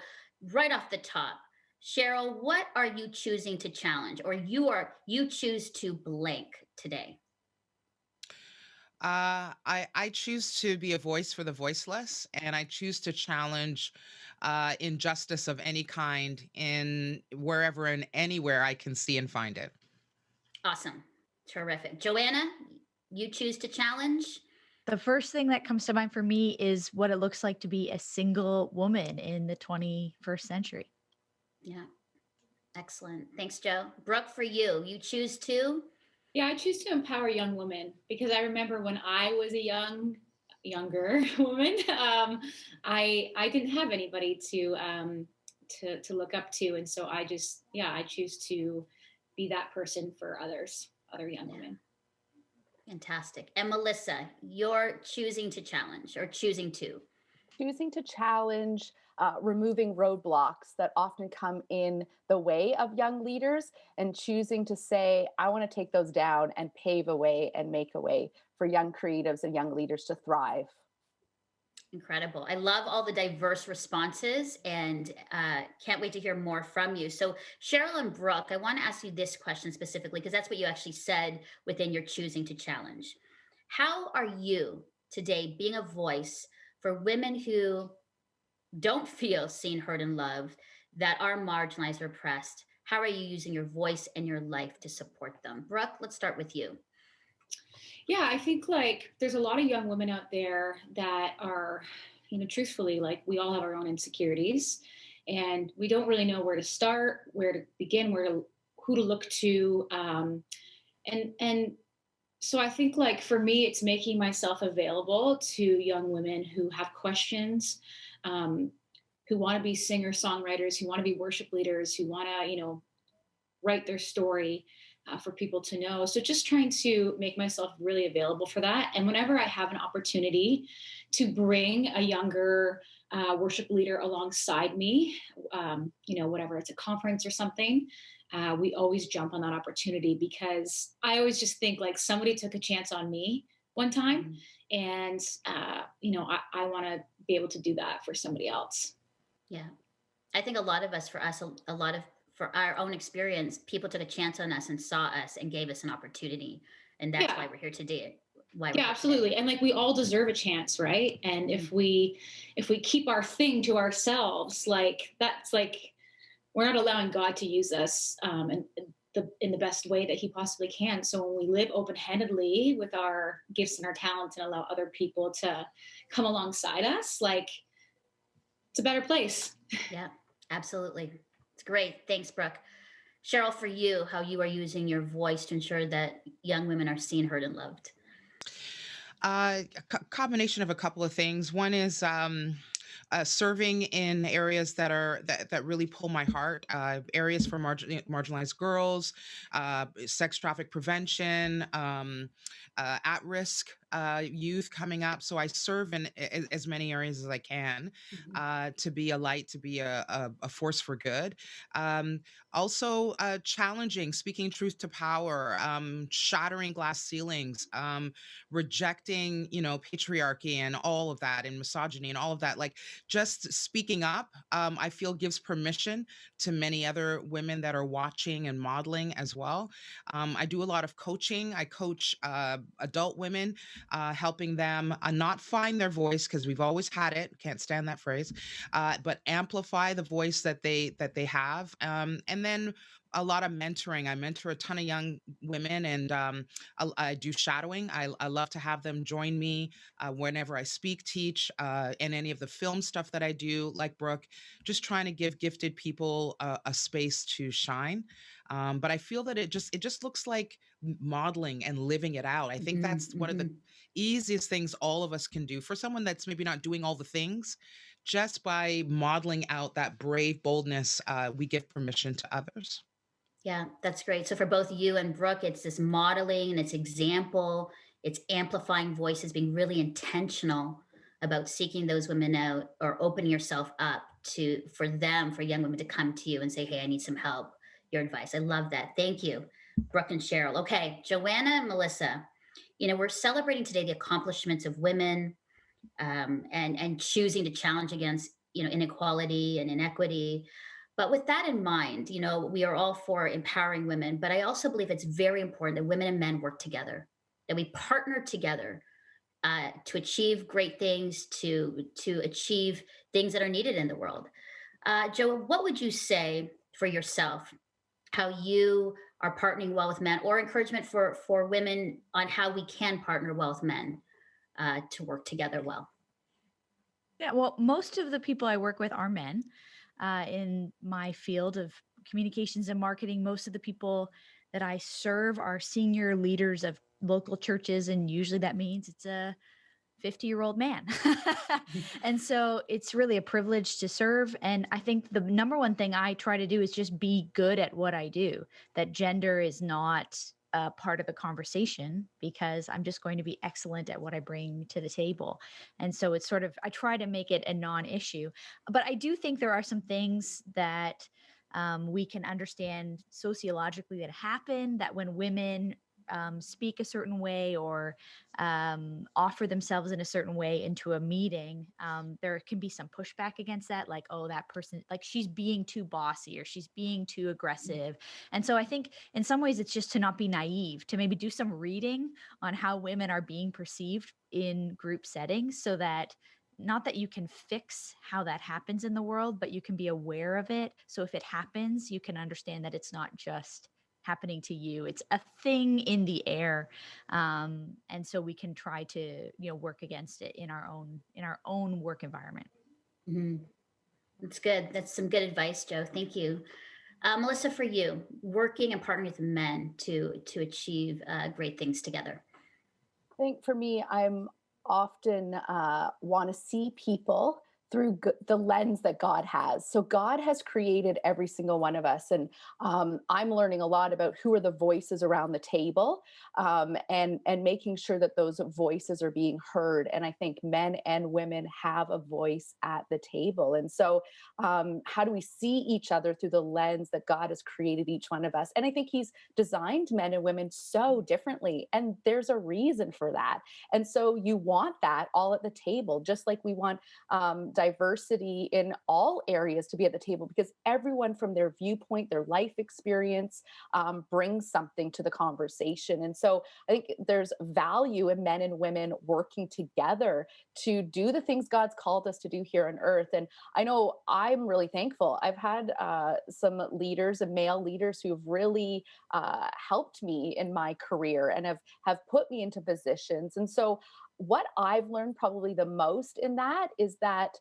right off the top, Cheryl, what are you choosing to challenge, or you choose to blank today? I choose to be a voice for the voiceless, and I choose to challenge injustice of any kind in wherever and anywhere I can see and find it. Awesome. Terrific. Joanna, you choose to challenge? The first thing that comes to mind for me is what it looks like to be a single woman in the 21st century. Yeah. Excellent. Thanks, Joe. Brooke, for you, you choose to? Yeah, I choose to empower young women because I remember when I was a younger woman, I didn't have anybody to look up to, and so I choose to be that person for other young women. Fantastic. And Melissa, you're choosing to challenge or choosing to? Choosing to challenge removing roadblocks that often come in the way of young leaders and choosing to say, I want to take those down and pave a way and make a way for young creatives and young leaders to thrive. Incredible. I love all the diverse responses and can't wait to hear more from you. So Cheryl and Brooke, I want to ask you this question specifically because that's what you actually said within your choosing to challenge. How are you today being a voice for women who don't feel seen, heard, and loved, that are marginalized or oppressed? How are you using your voice and your life to support them? Brooke, let's start with you. Yeah, I think there's a lot of young women out there that are, truthfully, we all have our own insecurities and we don't really know where to start, where to begin, who to look to. And so I think for me, it's making myself available to young women who have questions, who want to be singer-songwriters, who want to be worship leaders, who want to, write their story for people to know. So just trying to make myself really available for that. And whenever I have an opportunity to bring a younger worship leader alongside me, whatever, it's a conference or something, we always jump on that opportunity because I always just think somebody took a chance on me one time. And, I want to be able to do that for somebody else. Yeah. I think a lot of us, for our own experience, people took a chance on us and saw us and gave us an opportunity. And that's why we're here today. Absolutely. And we all deserve a chance, right? And if we keep our thing to ourselves, that's we're not allowing God to use us in the best way that he possibly can. So when we live open-handedly with our gifts and our talents and allow other people to come alongside us, it's a better place. Yeah, absolutely. It's great. Thanks, Brooke. Cheryl, for you, how you are using your voice to ensure that young women are seen, heard, and loved? A combination of a couple of things. One is serving in areas that really pull my heart, areas for marginalized girls, sex traffic prevention, at-risk youth coming up. So I serve in as many areas as I can, to be a light, to be a force for good. Um, Also challenging, speaking truth to power, shattering glass ceilings, rejecting, patriarchy and all of that, and misogyny and all of that. Like, just speaking up, I feel gives permission to many other women that are watching and modeling as well. I do a lot of coaching. I coach adult women, helping them not find their voice, because we've always had it. Can't stand that phrase, but amplify the voice that they have. And then a lot of mentoring. I mentor a ton of young women, and I do shadowing. I love to have them join me whenever I speak, teach, and any of the film stuff that I do, like Brooke, just trying to give gifted people a space to shine. But I feel that it just looks like modeling and living it out. I think that's one of the easiest things all of us can do for someone that's maybe not doing all the things. Just by modeling out that brave boldness, we give permission to others. Yeah, that's great. So for both you and Brooke, it's this modeling and it's example, it's amplifying voices, being really intentional about seeking those women out or opening yourself up to for them, for young women to come to you and say, hey, I need some help, your advice. I love that. Thank you, Brooke and Cheryl. Okay, Joanna and Melissa, we're celebrating today the accomplishments of women, and choosing to challenge against inequality and inequity. But with that in mind, we are all for empowering women, but I also believe it's very important that women and men work together, that we partner together to achieve great things, to achieve things that are needed in the world. Joe, what would you say for yourself, how you are partnering well with men, or encouragement for women on how we can partner well with men to work together well? Yeah, well, most of the people I work with are men in my field of communications and marketing. Most of the people that I serve are senior leaders of local churches, and usually that means it's a 50-year-old man. And so it's really a privilege to serve. And I think the number one thing I try to do is just be good at what I do, that gender is not a part of the conversation, because I'm just going to be excellent at what I bring to the table. And so it's sort of, I try to make it a non-issue. But I do think there are some things that we can understand sociologically that happen, that when women speak a certain way or offer themselves in a certain way into a meeting, there can be some pushback against that, like, oh, that person, like, she's being too bossy or she's being too aggressive. And so I think in some ways it's just to not be naive, to maybe do some reading on how women are being perceived in group settings, so that not that you can fix how that happens in the world, but you can be aware of it. So if it happens, you can understand that it's not just happening to you, it's a thing in the air. And so we can try to work against it in our own work environment. Mhm. That's good. That's some good advice, Joe. Thank you. Melissa, for you, working and partnering with men to achieve great things together. I think for me, I'm often want to see people through the lens that God has. So God has created every single one of us. And I'm learning a lot about who are the voices around the table, and making sure that those voices are being heard. And I think men and women have a voice at the table. And so how do we see each other through the lens that God has created each one of us? And I think he's designed men and women so differently. And there's a reason for that. And so you want that all at the table, just like we want diversity in all areas to be at the table, because everyone from their viewpoint, their life experience, brings something to the conversation. And so I think there's value in men and women working together to do the things God's called us to do here on earth. And I know I'm really thankful. I've had some leaders and male leaders who have really helped me in my career and have put me into positions. And so what I've learned probably the most in that is that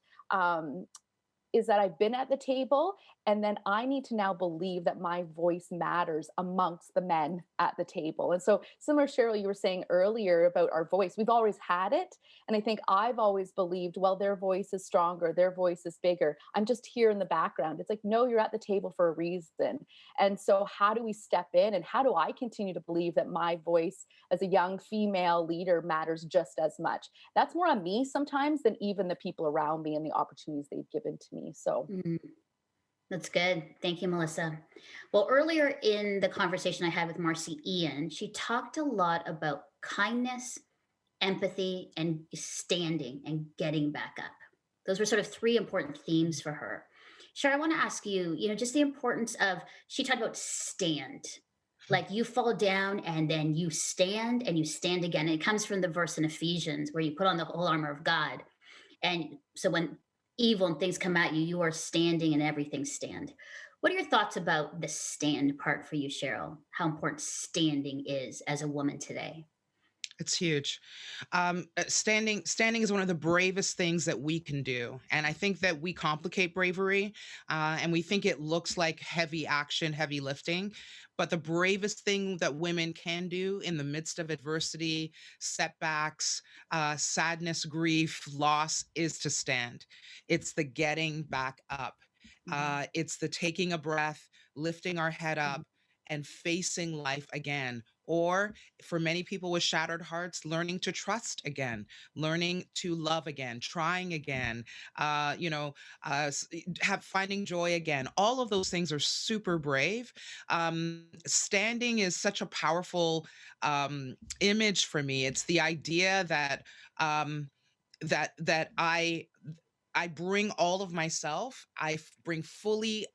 is that I've been at the table, and then I need to now believe that my voice matters amongst the men at the table. And so, similar, Cheryl, you were saying earlier about our voice, we've always had it. And I think I've always believed, well, their voice is stronger, their voice is bigger. I'm just here in the background. It's like, no, you're at the table for a reason. And so, how do we step in, and how do I continue to believe that my voice as a young female leader matters just as much? That's more on me sometimes than even the people around me and the opportunities they've given to me. So, That's good. Thank you, Melissa. Well, earlier in the conversation I had with Marci Ien, she talked a lot about kindness, empathy, and standing and getting back up. Those were sort of three important themes for her. Cheryl, I want to ask you, just the importance of, she talked about stand. Like you fall down and then you stand again. And it comes from the verse in Ephesians where you put on the whole armor of God. And so when evil and things come at you, you are standing and everything stand. What are your thoughts about the stand part for you, Cheryl? How important standing is as a woman today? It's huge. Standing is one of the bravest things that we can do. And I think that we complicate bravery, and we think it looks like heavy action, heavy lifting. But the bravest thing that women can do in the midst of adversity, setbacks, sadness, grief, loss is to stand. It's the getting back up. It's the taking a breath, lifting our head up, and facing life again. Or for many people with shattered hearts, learning to trust again, learning to love again, trying again, finding joy again. All of those things are super brave. Standing is such a powerful image for me. It's the idea that that I bring all of myself. I'm fully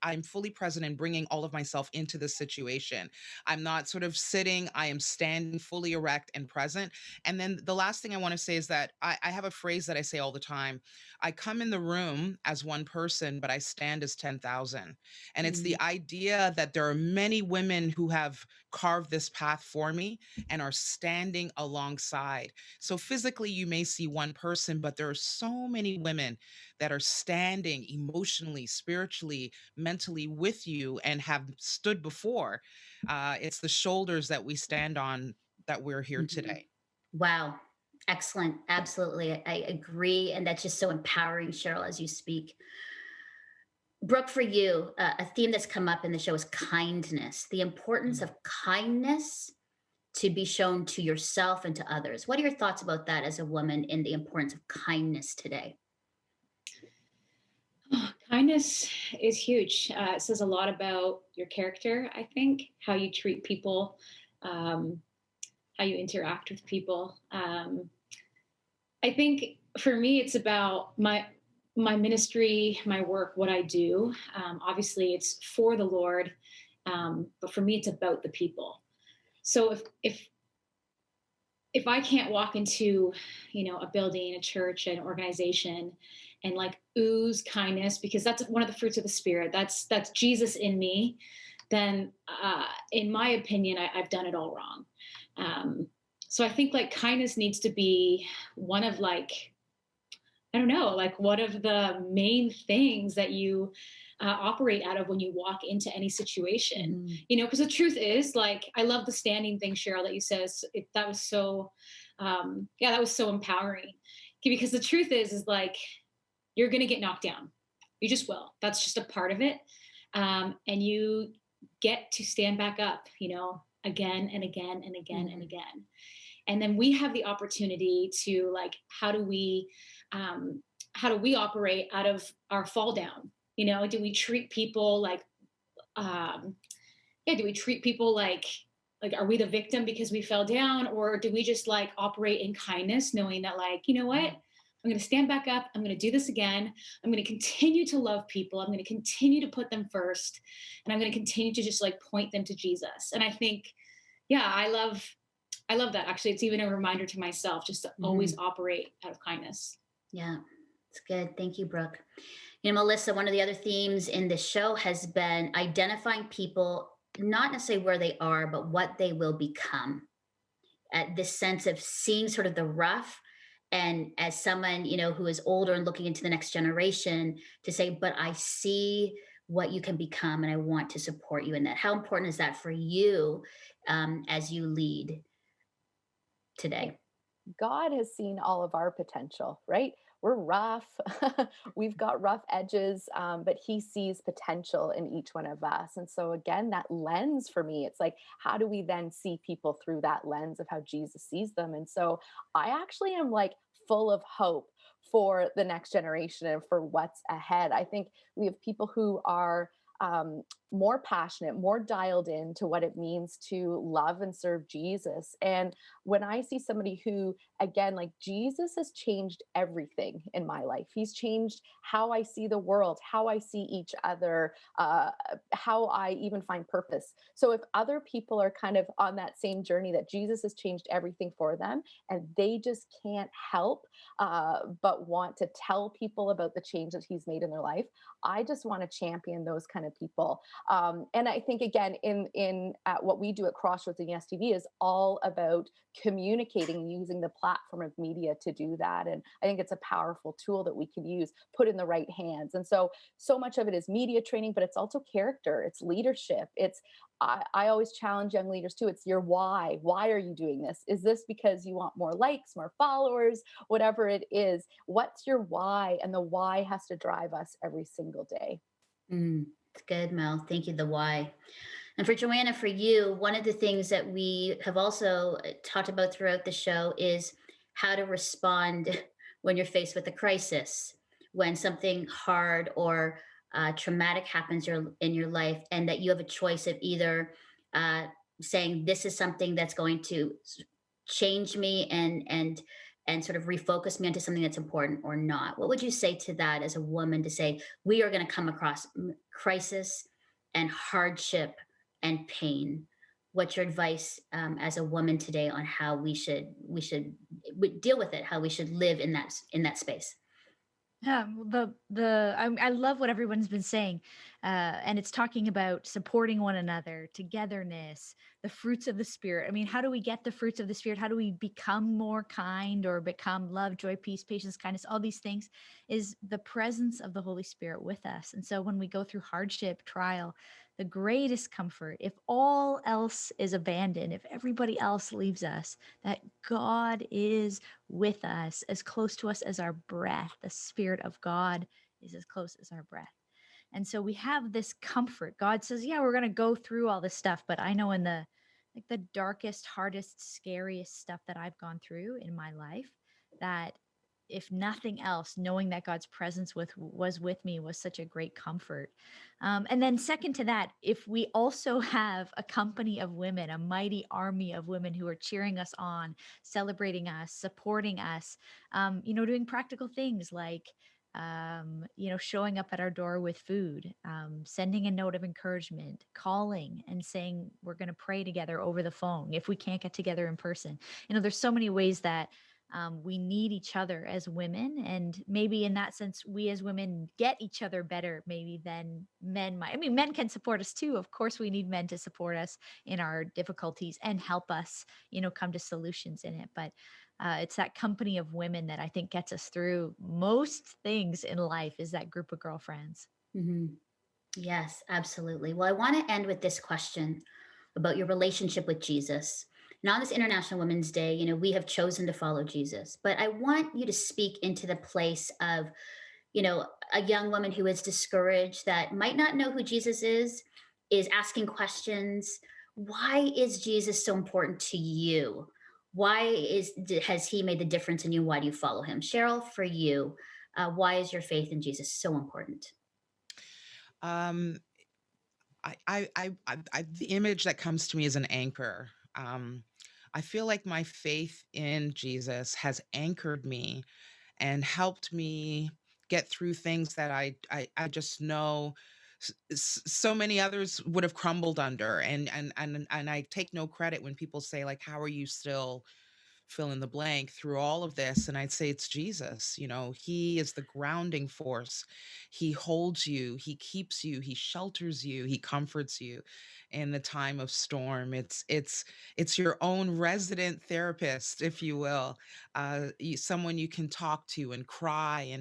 present in bringing all of myself into the situation. I'm not sort of sitting, I am standing fully erect and present. And then the last thing I want to say is that I have a phrase that I say all the time. I come in the room as one person, but I stand as 10,000. And it's the idea that there are many women who have carved this path for me and are standing alongside. So physically, you may see one person, but there are so many women that are standing emotionally, spiritually, mentally with you and have stood before. It's the shoulders that we stand on that we're here today. Wow. Excellent. Absolutely. I agree. And that's just so empowering, Cheryl, as you speak. Brooke, for you, a theme that's come up in the show is kindness, the importance of kindness to be shown to yourself and to others. What are your thoughts about that as a woman in the importance of kindness today? Kindness is huge. It says a lot about your character, I think, how you treat people, how you interact with people. I think for me, it's about my ministry, my work, what I do. Obviously, it's for the Lord, but for me, it's about the people. So if I can't walk into, a building, a church, an organization, and like ooze kindness, because that's one of the fruits of the Spirit, that's Jesus in me, then in my opinion, I've done it all wrong. So I think like kindness needs to be one of one of the main things that you operate out of when you walk into any situation, because the truth is, like, I love the standing thing, Cheryl, that you said. That was so, that was so empowering, because the truth is like, you're going to get knocked down. You just will. That's just a part of it. And you get to stand back up, again and again and again and again. And then we have the opportunity to, like, how do we operate out of our fall down? Do we treat people like, do we treat people like, are we the victim because we fell down? Or do we just like operate in kindness, knowing that, like, you know what? I'm going to stand back up. I'm going to do this again. I'm going to continue to love people. I'm going to continue to put them first. And I'm going to continue to just like point them to Jesus. And I think, I love that. Actually, it's even a reminder to myself just to always operate out of kindness. Yeah, it's good. Thank you, Brooke. Melissa, one of the other themes in the show has been identifying people, not necessarily where they are, but what they will become. This sense of seeing sort of the rough And as someone, who is older and looking into the next generation, to say, but I see what you can become and I want to support you in that. How important is that for you as you lead today? God has seen all of our potential, right? We're rough. We've got rough edges, but He sees potential in each one of us. And so, again, that lens for me, it's like, how do we then see people through that lens of how Jesus sees them? And so, I actually am like full of hope for the next generation and for what's ahead. I think we have people who are more passionate, more dialed in to what it means to love and serve Jesus. And when I see somebody who, again, like Jesus has changed everything in my life, He's changed how I see the world, how I see each other, how I even find purpose. So if other people are kind of on that same journey that Jesus has changed everything for them, and they just can't help but want to tell people about the change that He's made in their life, I just want to champion those kind of people. And I think, again, in what we do at Crossroads and Yes TV is all about communicating, using the platform of media to do that. And I think it's a powerful tool that we can use, put in the right hands. And so much of it is media training, but it's also character, it's leadership. I always challenge young leaders too. It's your why. Why are you doing this? Is this because you want more likes, more followers, whatever it is? What's your why? And the why has to drive us every single day. It's good, Mel. Thank you. The why. And for Joanna, for you, one of the things that we have also talked about throughout the show is how to respond when you're faced with a crisis, when something hard or traumatic happens in your life, and that you have a choice of either uh, saying this is something that's going to change me and sort of refocus me onto something that's important or not. What would you say to that as a woman, to say we are going to come across crisis and hardship and pain? What's your advice as a woman today on how we deal with it, how we should live in that space? Yeah, I love what everyone's been saying, and it's talking about supporting one another, togetherness, the fruits of the spirit. I mean, how do we get the fruits of the spirit? How do we become more kind or become love, joy, peace, patience, kindness? All these things is the presence of the Holy Spirit with us. And so when we go through hardship, trial, the greatest comfort, if all else is abandoned, if everybody else leaves us, that God is with us, as close to us as our breath. The Spirit of God is as close as our breath. And so we have this comfort. God says, yeah, we're going to go through all this stuff, but I know in the darkest, hardest, scariest stuff that I've gone through in my life, that if nothing else, knowing that God's presence was with me was such a great comfort. And then second to that, if we also have a company of women, a mighty army of women who are cheering us on, celebrating us, supporting us, doing practical things like, showing up at our door with food, sending a note of encouragement, calling and saying, we're going to pray together over the phone if we can't get together in person. There's so many ways that we need each other as women. And maybe in that sense, we as women get each other better, maybe than men might. I mean, men can support us too. Of course, we need men to support us in our difficulties and help us, come to solutions in it. But it's that company of women that I think gets us through most things in life, is that group of girlfriends. hmm Yes, absolutely. Well, I want to end with this question about your relationship with Jesus. Now, on this International Women's Day, we have chosen to follow Jesus, but I want you to speak into the place of, a young woman who is discouraged, that might not know who Jesus is asking questions. Why is Jesus so important to you? Has he made the difference in you? Why do you follow him? Cheryl, for you, why is your faith in Jesus so important? Um, the image that comes to me is an anchor. I feel like my faith in Jesus has anchored me and helped me get through things that I just know so many others would have crumbled under. And I take no credit when people say, like, how are you still fill in the blank through all of this. And I'd say it's Jesus. He is the grounding force. He holds you, he keeps you, he shelters you, he comforts you in the time of storm. It's your own resident therapist, if you will, someone you can talk to and cry,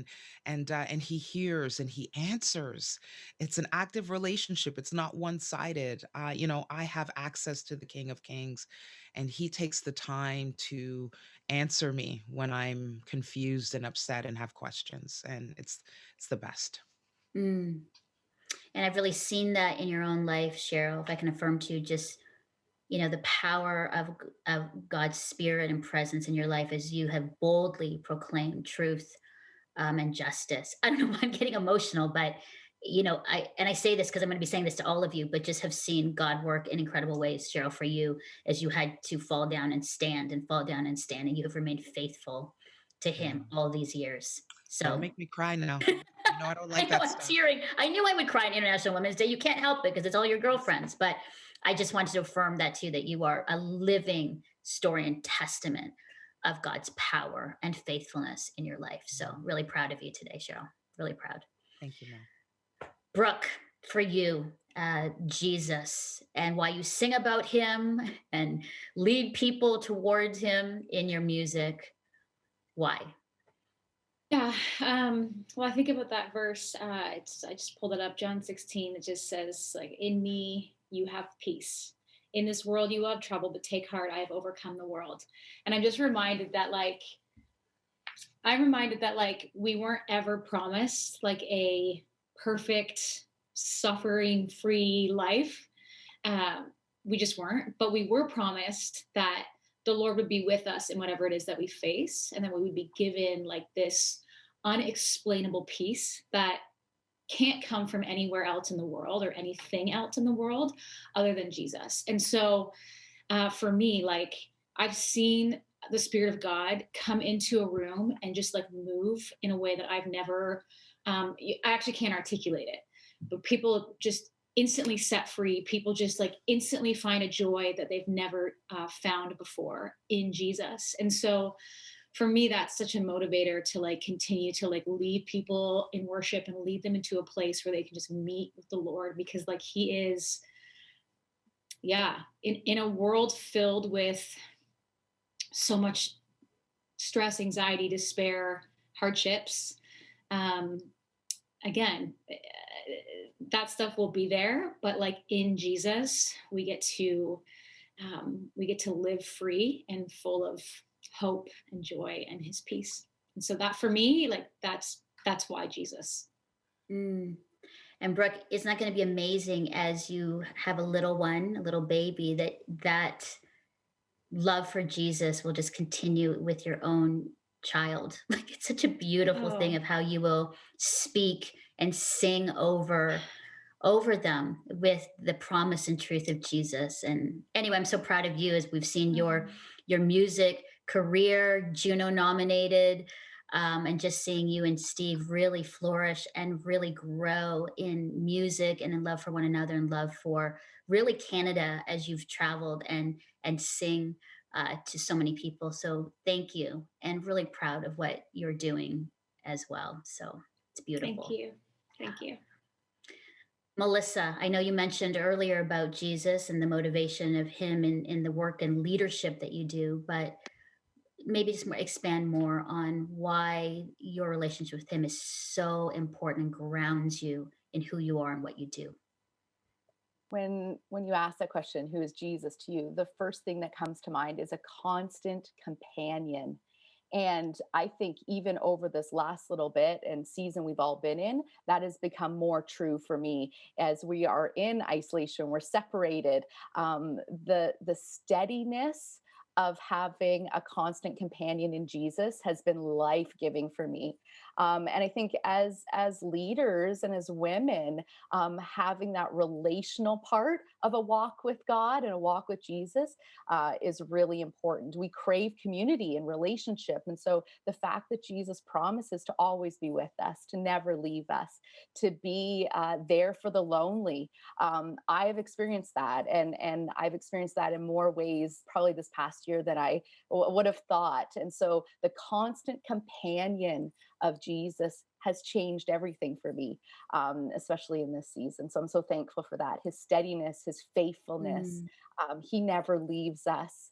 and he hears and he answers. It's an active relationship. It's not one-sided. I have access to the King of Kings, and he takes the time to answer me when I'm confused and upset and have questions. And it's the best. Mm. And I've really seen that in your own life, Cheryl. If I can affirm to you, just the power of God's spirit and presence in your life as you have boldly proclaimed truth and justice. I don't know why I'm getting emotional, but I say this because I'm going to be saying this to all of you, but just have seen God work in incredible ways, Cheryl, for you as you had to fall down and stand and fall down and stand, and you have remained faithful to Him all these years. Don't So make me cry now. I don't I like know that I'm stuff. tearing. I knew I would cry on International Women's Day. You can't help it because it's all your girlfriends. But I just wanted to affirm that too, that you are a living story and testament of God's power and faithfulness in your life. So really proud of you today, Cheryl. Really proud. Thank you, Mel. Brooke, for you, Jesus, and why you sing about him and lead people towards him in your music. Why? Yeah. Well, I think about that verse. I just pulled it up, John 16. It just says, like, in me, you have peace. In this world, you will have trouble, but take heart. I have overcome the world. And I'm just reminded that, we weren't ever promised like a perfect, suffering-free life. We just weren't, but we were promised that the Lord would be with us in whatever it is that we face, and that we would be given like this unexplainable peace that can't come from anywhere else in the world or anything else in the world other than Jesus. And so for me, like, I've seen the Spirit of God come into a room and just like move in a way that I've never, I actually can't articulate it, but people just instantly set free. People just like instantly find a joy that they've never found before in Jesus. And so for me, that's such a motivator to like continue to like lead people in worship and lead them into a place where they can just meet with the Lord, because like he is, in a world filled with so much stress, anxiety, despair, hardships. Again, that stuff will be there, but like in Jesus, we get to live free and full of hope and joy and his peace. And so that for me, like that's why Jesus. Mm. And Brooke, isn't that going to be amazing as you have a little one, a little baby, that love for Jesus will just continue with your own child? Like, it's such a beautiful thing of how you will speak and sing over them with the promise and truth of Jesus. And anyway, I'm so proud of you as we've seen your music career, Juno nominated, and just seeing you and Steve really flourish and really grow in music and in love for one another and love for really Canada as you've traveled and sing to so many people. So thank you, and really proud of what you're doing as well. So it's beautiful. Thank you. Melissa, I know you mentioned earlier about Jesus and the motivation of him in the work and leadership that you do, but maybe just expand more on why your relationship with him is so important and grounds you in who you are and what you do. When you ask that question, who is Jesus to you, the first thing that comes to mind is a constant companion. And I think even over this last little bit and season we've all been in, that has become more true for me as we are in isolation, we're separated. The steadiness of having a constant companion in Jesus has been life-giving for me. And I think as leaders and as women, having that relational part of a walk with God and a walk with Jesus is really important. We crave community and relationship. And so the fact that Jesus promises to always be with us, to never leave us, to be there for the lonely, I've experienced that. And I've experienced that in more ways probably this past last year than I would have thought. And so the constant companion of Jesus has changed everything for me, especially in this season. So I'm so thankful for that. His steadiness, his faithfulness. He never leaves us.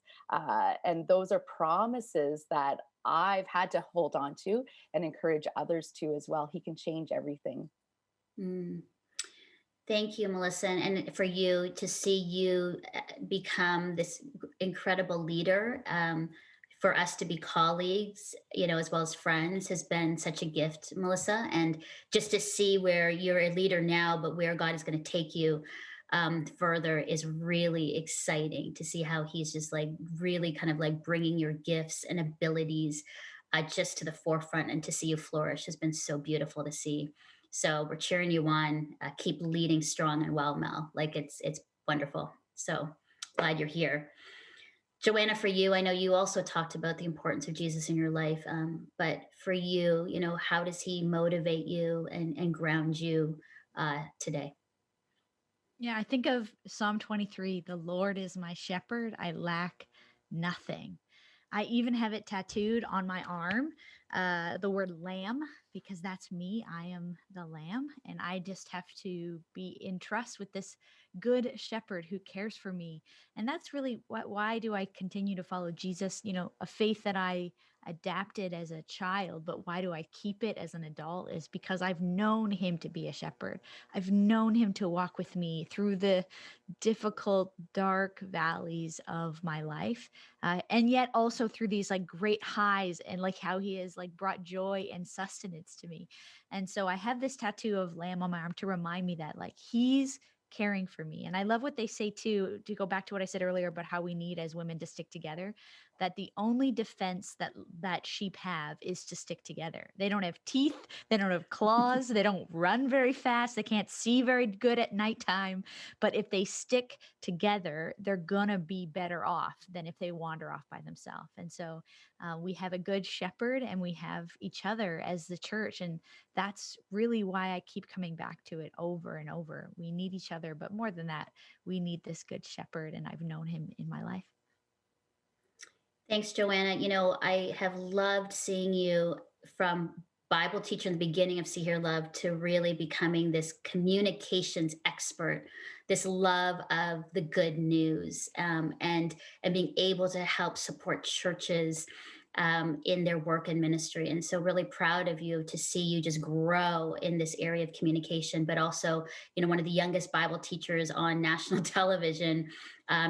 And those are promises that I've had to hold on to and encourage others to as well. He can change everything. Mm. Thank you, Melissa, and for you to see you become this incredible leader. For us to be colleagues, as well as friends, has been such a gift, Melissa. And just to see where you're a leader now, but where God is going to take you further is really exciting to see how He's just like really kind of like bringing your gifts and abilities just to the forefront, and to see you flourish has been so beautiful to see. So we're cheering you on. Keep leading strong and well, Mel. Like it's wonderful. So glad you're here. Joanna, for you, I know you also talked about the importance of Jesus in your life, but for you, how does He motivate you and ground you today? Yeah, I think of Psalm 23, the Lord is my shepherd, I lack nothing. I even have it tattooed on my arm, the word lamb, because that's me. I am the lamb, and I just have to be in trust with this good shepherd who cares for me. And that's really why do I continue to follow Jesus? A faith that I adapted as a child, but why do I keep it as an adult is because I've known him to be a shepherd. I've known him to walk with me through the difficult, dark valleys of my life. And yet also through these like great highs, and like how he has like brought joy and sustenance to me. And so I have this tattoo of lamb on my arm to remind me that like he's caring for me. And I love what they say too, to go back to what I said earlier about how we need as women to stick together, that the only defense that sheep have is to stick together. They don't have teeth, they don't have claws, they don't run very fast, they can't see very good at nighttime. But if they stick together, they're gonna be better off than if they wander off by themselves. And so we have a good shepherd, and we have each other as the church. And that's really why I keep coming back to it over and over. We need each other, but more than that, we need this good shepherd. And I've known him in my life. Thanks, Joanna. I have loved seeing you from Bible teacher in the beginning of See Hear Love to really becoming this communications expert, this love of the good news, and being able to help support churches in their work and ministry. And so really proud of you to see you just grow in this area of communication, but also, one of the youngest Bible teachers on national television,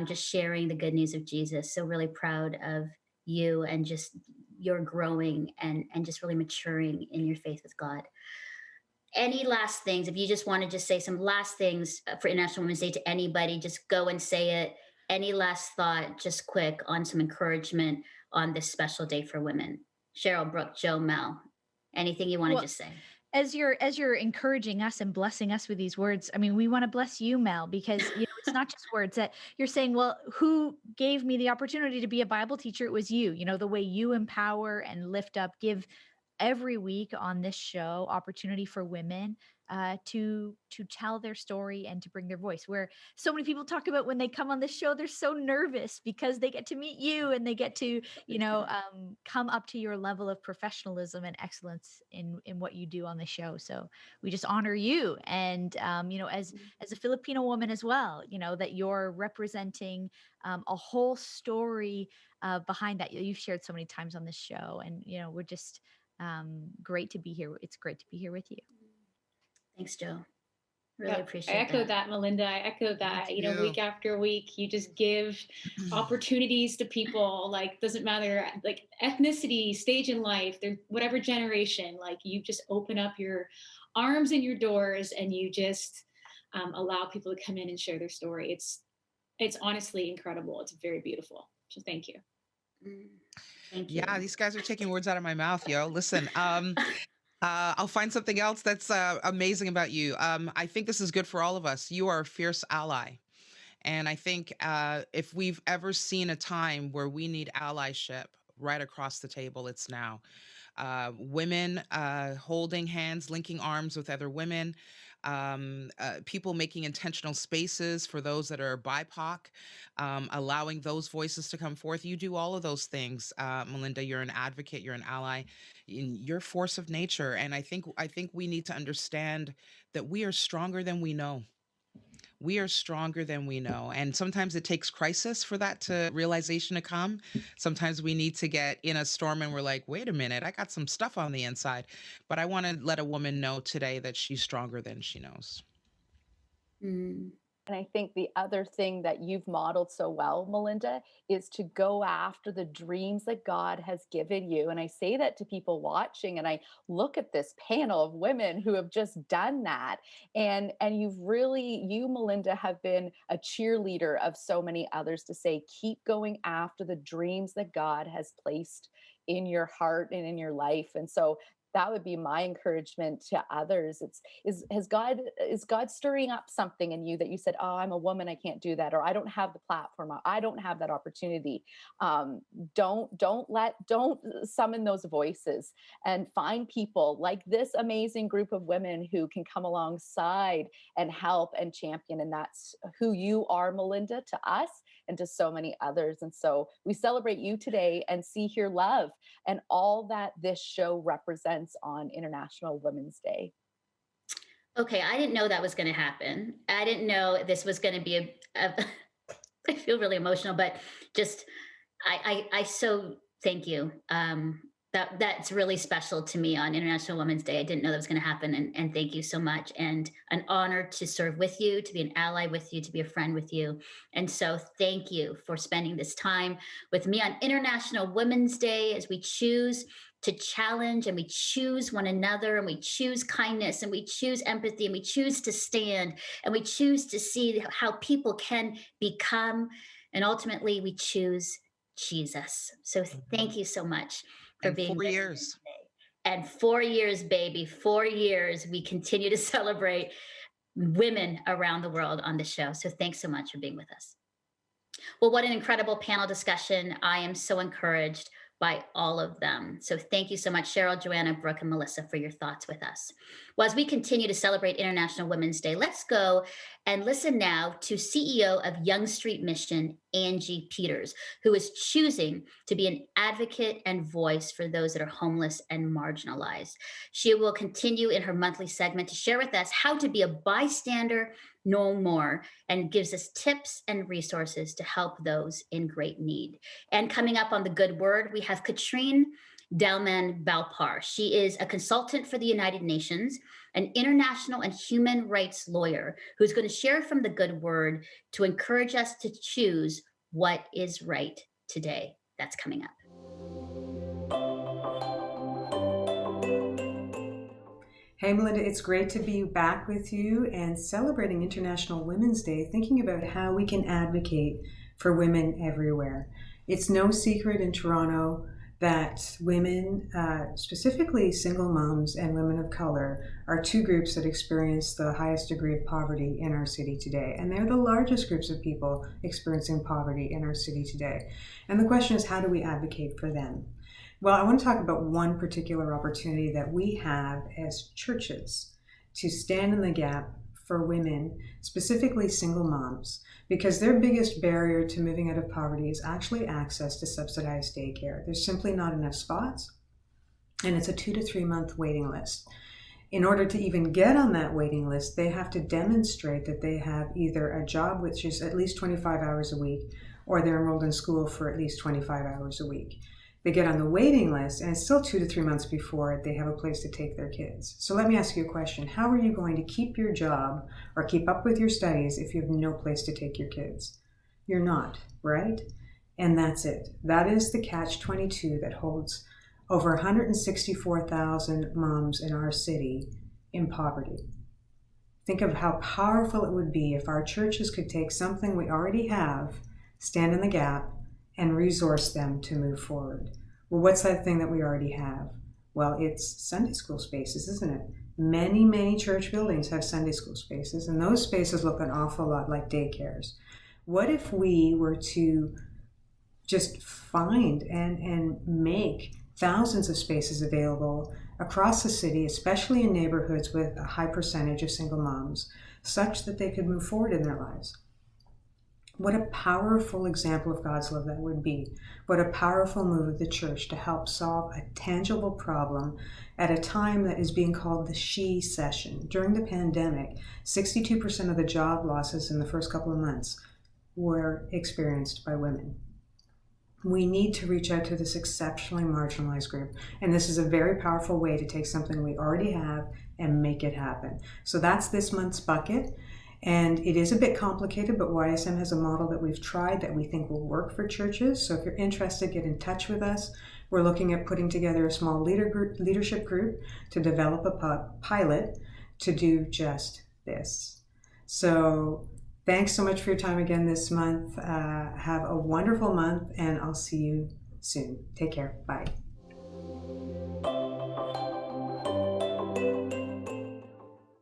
just sharing the good news of Jesus. So really proud of you, and just you're growing and just really maturing in your faith with God. Any last things, if you just want to just say some last things for International Women's Day to anybody, just go and say it. Any last thought, just quick, on some encouragement on this special day for women? Cheryl, Brooke, Joe, Mel, anything you want to just say? As you're encouraging us and blessing us with these words, I mean, we want to bless you, Mel, because it's not just words that you're saying. Well, who gave me the opportunity to be a Bible teacher? It was you. The way you empower and lift up, give every week on this show opportunity for women to tell their story and to bring their voice. Where so many people talk about when they come on this show, they're so nervous because they get to meet you and they get to come up to your level of professionalism and excellence in what you do on the show. So we just honor you, and as a Filipino woman as well, that you're representing a whole story behind that you've shared so many times on this show. And we're just great to be here. It's great to be here with you. Thanks, Joe. Really appreciate I echo that, Melinda. I echo that. Week after week, you just give opportunities to people. Like, doesn't matter, like ethnicity, stage in life, whatever generation. Like, you just open up your arms and your doors, and you just allow people to come in and share their story. It's honestly incredible. It's very beautiful. So thank you. Thank you. Yeah, these guys are taking words out of my mouth, yo. Listen, I'll find something else that's amazing about you. I think this is good for all of us. You are a fierce ally. And I think if we've ever seen a time where we need allyship right across the table, it's now. Women holding hands, linking arms with other women, people making intentional spaces for those that are BIPOC, allowing those voices to come forth. You do all of those things, Melinda. You're an advocate, you're an ally, you're a force of nature. And I think we need to understand that we are stronger than we know. We are stronger than we know. And sometimes it takes crisis for that to realization to come. Sometimes we need to get in a storm and we're like, wait a minute, I got some stuff on the inside. But I want to let a woman know today that she's stronger than she knows. Mm. And I think the other thing that you've modeled so well, Melinda, is to go after the dreams that God has given you. And I say that to people watching, and I look at this panel of women who have just done that. And you, Melinda, have been a cheerleader of so many others to say, keep going after the dreams that God has placed in your heart and in your life. And so that would be my encouragement to others. Is God stirring up something in you that you said, oh, I'm a woman, I can't do that, or I don't have the platform, or I don't have that opportunity. Don't summon those voices, and find people like this amazing group of women who can come alongside and help and champion. And that's who you are, Melinda, to us and to so many others. And so we celebrate you today and See, Hear, Love, and all that this show represents on International Women's Day. Okay, I didn't know that was going to happen. I didn't know this was going to be I feel really emotional, but just I so thank you. That's really special to me on International Women's Day. I didn't know that was going to happen, and thank you so much. And an honor to serve with you, to be an ally with you, to be a friend with you. And so thank you for spending this time with me on International Women's Day as we choose to challenge and we choose one another and we choose kindness and we choose empathy and we choose to stand and we choose to see how people can become, and ultimately we choose Jesus. So thank you so much for being 4 years. Today. And 4 years, baby, 4 years, we continue to celebrate women around the world on the show. So thanks so much for being with us. Well, what an incredible panel discussion. I am so encouraged by all of them. So thank you so much, Cheryl, Joanna, Brooke, and Melissa, for your thoughts with us. Well, as we continue to celebrate International Women's Day, let's go and listen now to CEO of Young Street Mission, Angie Peters, who is choosing to be an advocate and voice for those that are homeless and marginalized. She will continue in her monthly segment to share with us how to be a bystander no more, and gives us tips and resources to help those in great need. And coming up on The Good Word, we have Katrine Dalman-Balpar. She is a consultant for the United Nations, an international and human rights lawyer who's going to share from The Good Word to encourage us to choose what is right today. That's coming up. Hey, Melinda, it's great to be back with you and celebrating International Women's Day, thinking about how we can advocate for women everywhere. It's no secret in Toronto that women, specifically single moms and women of color, are two groups that experience the highest degree of poverty in our city today. And they're the largest groups of people experiencing poverty in our city today. And the question is, how do we advocate for them? Well, I want to talk about one particular opportunity that we have as churches to stand in the gap for women, specifically single moms, because their biggest barrier to moving out of poverty is actually access to subsidized daycare. There's simply not enough spots, and it's a 2 to 3 month waiting list. In order to even get on that waiting list, they have to demonstrate that they have either a job which is at least 25 hours a week, or they're enrolled in school for at least 25 hours a week. They get on the waiting list, and it's still 2 to 3 months before they have a place to take their kids. So let me ask you a question. How are you going to keep your job or keep up with your studies if you have no place to take your kids? You're not, right? And that's it. That is the catch-22 that holds over 164,000 moms in our city in poverty. Think of how powerful it would be if our churches could take something we already have, stand in the gap, and resource them to move forward. Well, what's that thing that we already have? Well, it's Sunday school spaces, isn't it? Many, many church buildings have Sunday school spaces, and those spaces look an awful lot like daycares. What if we were to just find and make thousands of spaces available across the city, especially in neighborhoods with a high percentage of single moms, such that they could move forward in their lives. What a powerful example of God's love that would be. What a powerful move of the church to help solve a tangible problem at a time that is being called the she session. During the pandemic, 62% of the job losses in the first couple of months were experienced by women. We need to reach out to this exceptionally marginalized group. And this is a very powerful way to take something we already have and make it happen. So that's this month's bucket. And it is a bit complicated, but YSM has a model that we've tried that we think will work for churches. So if you're interested, get in touch with us. We're looking at putting together a small leadership group to develop a pilot to do just this. So thanks so much for your time again this month. Have a wonderful month, and I'll see you soon. Take care. Bye.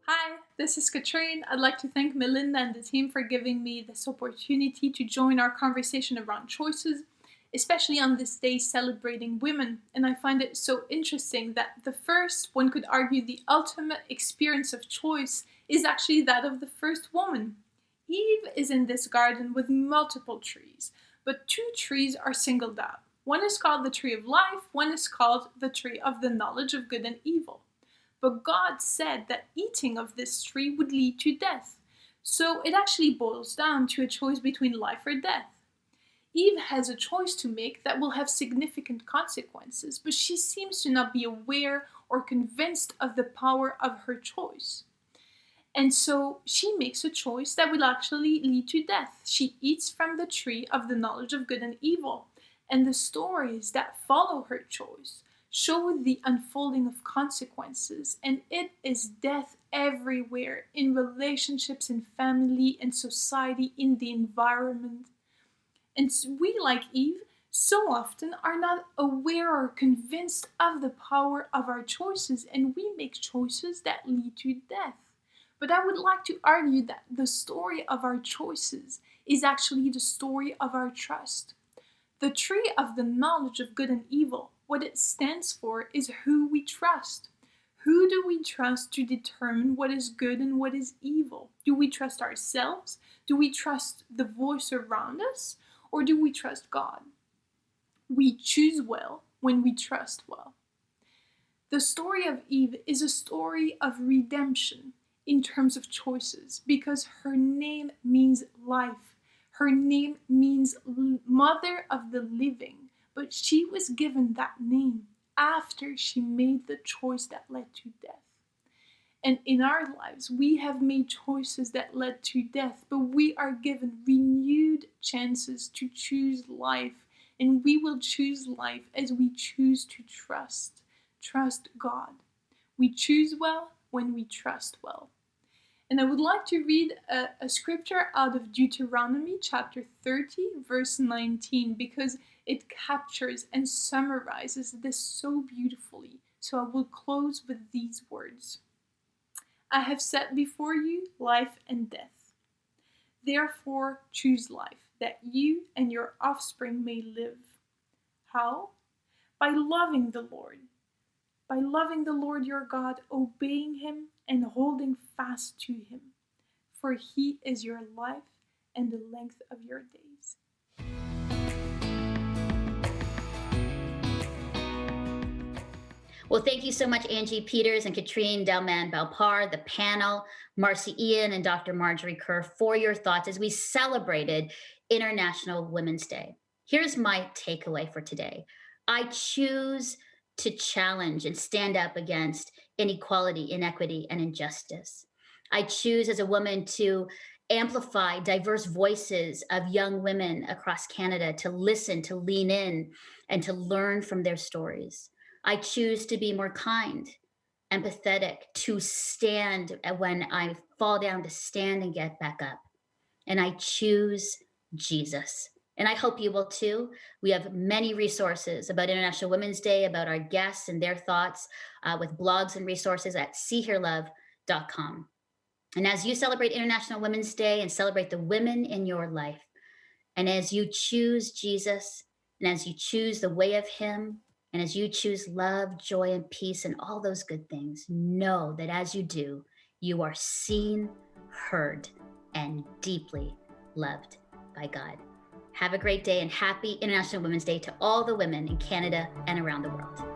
Hi, this is Katrine. I'd like to thank Melinda and the team for giving me this opportunity to join our conversation around choices, especially on this day celebrating women. And I find it so interesting that the first, one could argue the ultimate experience of choice, is actually that of the first woman. Eve is in this garden with multiple trees, but two trees are singled out. One is called the tree of life, one is called the tree of the knowledge of good and evil. But God said that eating of this tree would lead to death. So it actually boils down to a choice between life or death. Eve has a choice to make that will have significant consequences, but she seems to not be aware or convinced of the power of her choice. And so she makes a choice that will actually lead to death. She eats from the tree of the knowledge of good and evil. And the stories that follow her choice show the unfolding of consequences, and it is death everywhere, in relationships, in family, in society, in the environment. And we, like Eve, so often are not aware or convinced of the power of our choices, and we make choices that lead to death. But I would like to argue that the story of our choices is actually the story of our trust. The tree of the knowledge of good and evil, what it stands for is who we trust. Who do we trust to determine what is good and what is evil? Do we trust ourselves? Do we trust the voice around us? Or do we trust God? We choose well when we trust well. The story of Eve is a story of redemption in terms of choices, because her name means life. Her name means mother of the living. But she was given that name after she made the choice that led to death. And in our lives, we have made choices that led to death, but we are given renewed chances to choose life. And we will choose life as we choose to trust God. We choose well when we trust well. And I would like to read a scripture out of Deuteronomy chapter 30, verse 19, because it captures and summarizes this so beautifully. So I will close with these words. I have set before you life and death. Therefore choose life, that you and your offspring may live. How? By loving the Lord. By loving the Lord your God, obeying him and holding fast to him. For he is your life and the length of your days. Well, thank you so much, Angie Peters and Katrine Delman-Balpar, the panel, Marci Ien and Dr. Marjorie Kerr, for your thoughts as we celebrated International Women's Day. Here's my takeaway for today. I choose to challenge and stand up against inequality, inequity, and injustice. I choose as a woman to amplify diverse voices of young women across Canada, to listen, to lean in, and to learn from their stories. I choose to be more kind, empathetic, to stand when I fall down, to stand and get back up. And I choose Jesus. And I hope you will too. We have many resources about International Women's Day, about our guests and their thoughts with blogs and resources at seehearlove.com. And as you celebrate International Women's Day and celebrate the women in your life, and as you choose Jesus, and as you choose the way of him, And as you choose love, joy, and peace, and all those good things, know that as you do, you are seen, heard, and deeply loved by God. Have a great day, and happy International Women's Day to all the women in Canada and around the world.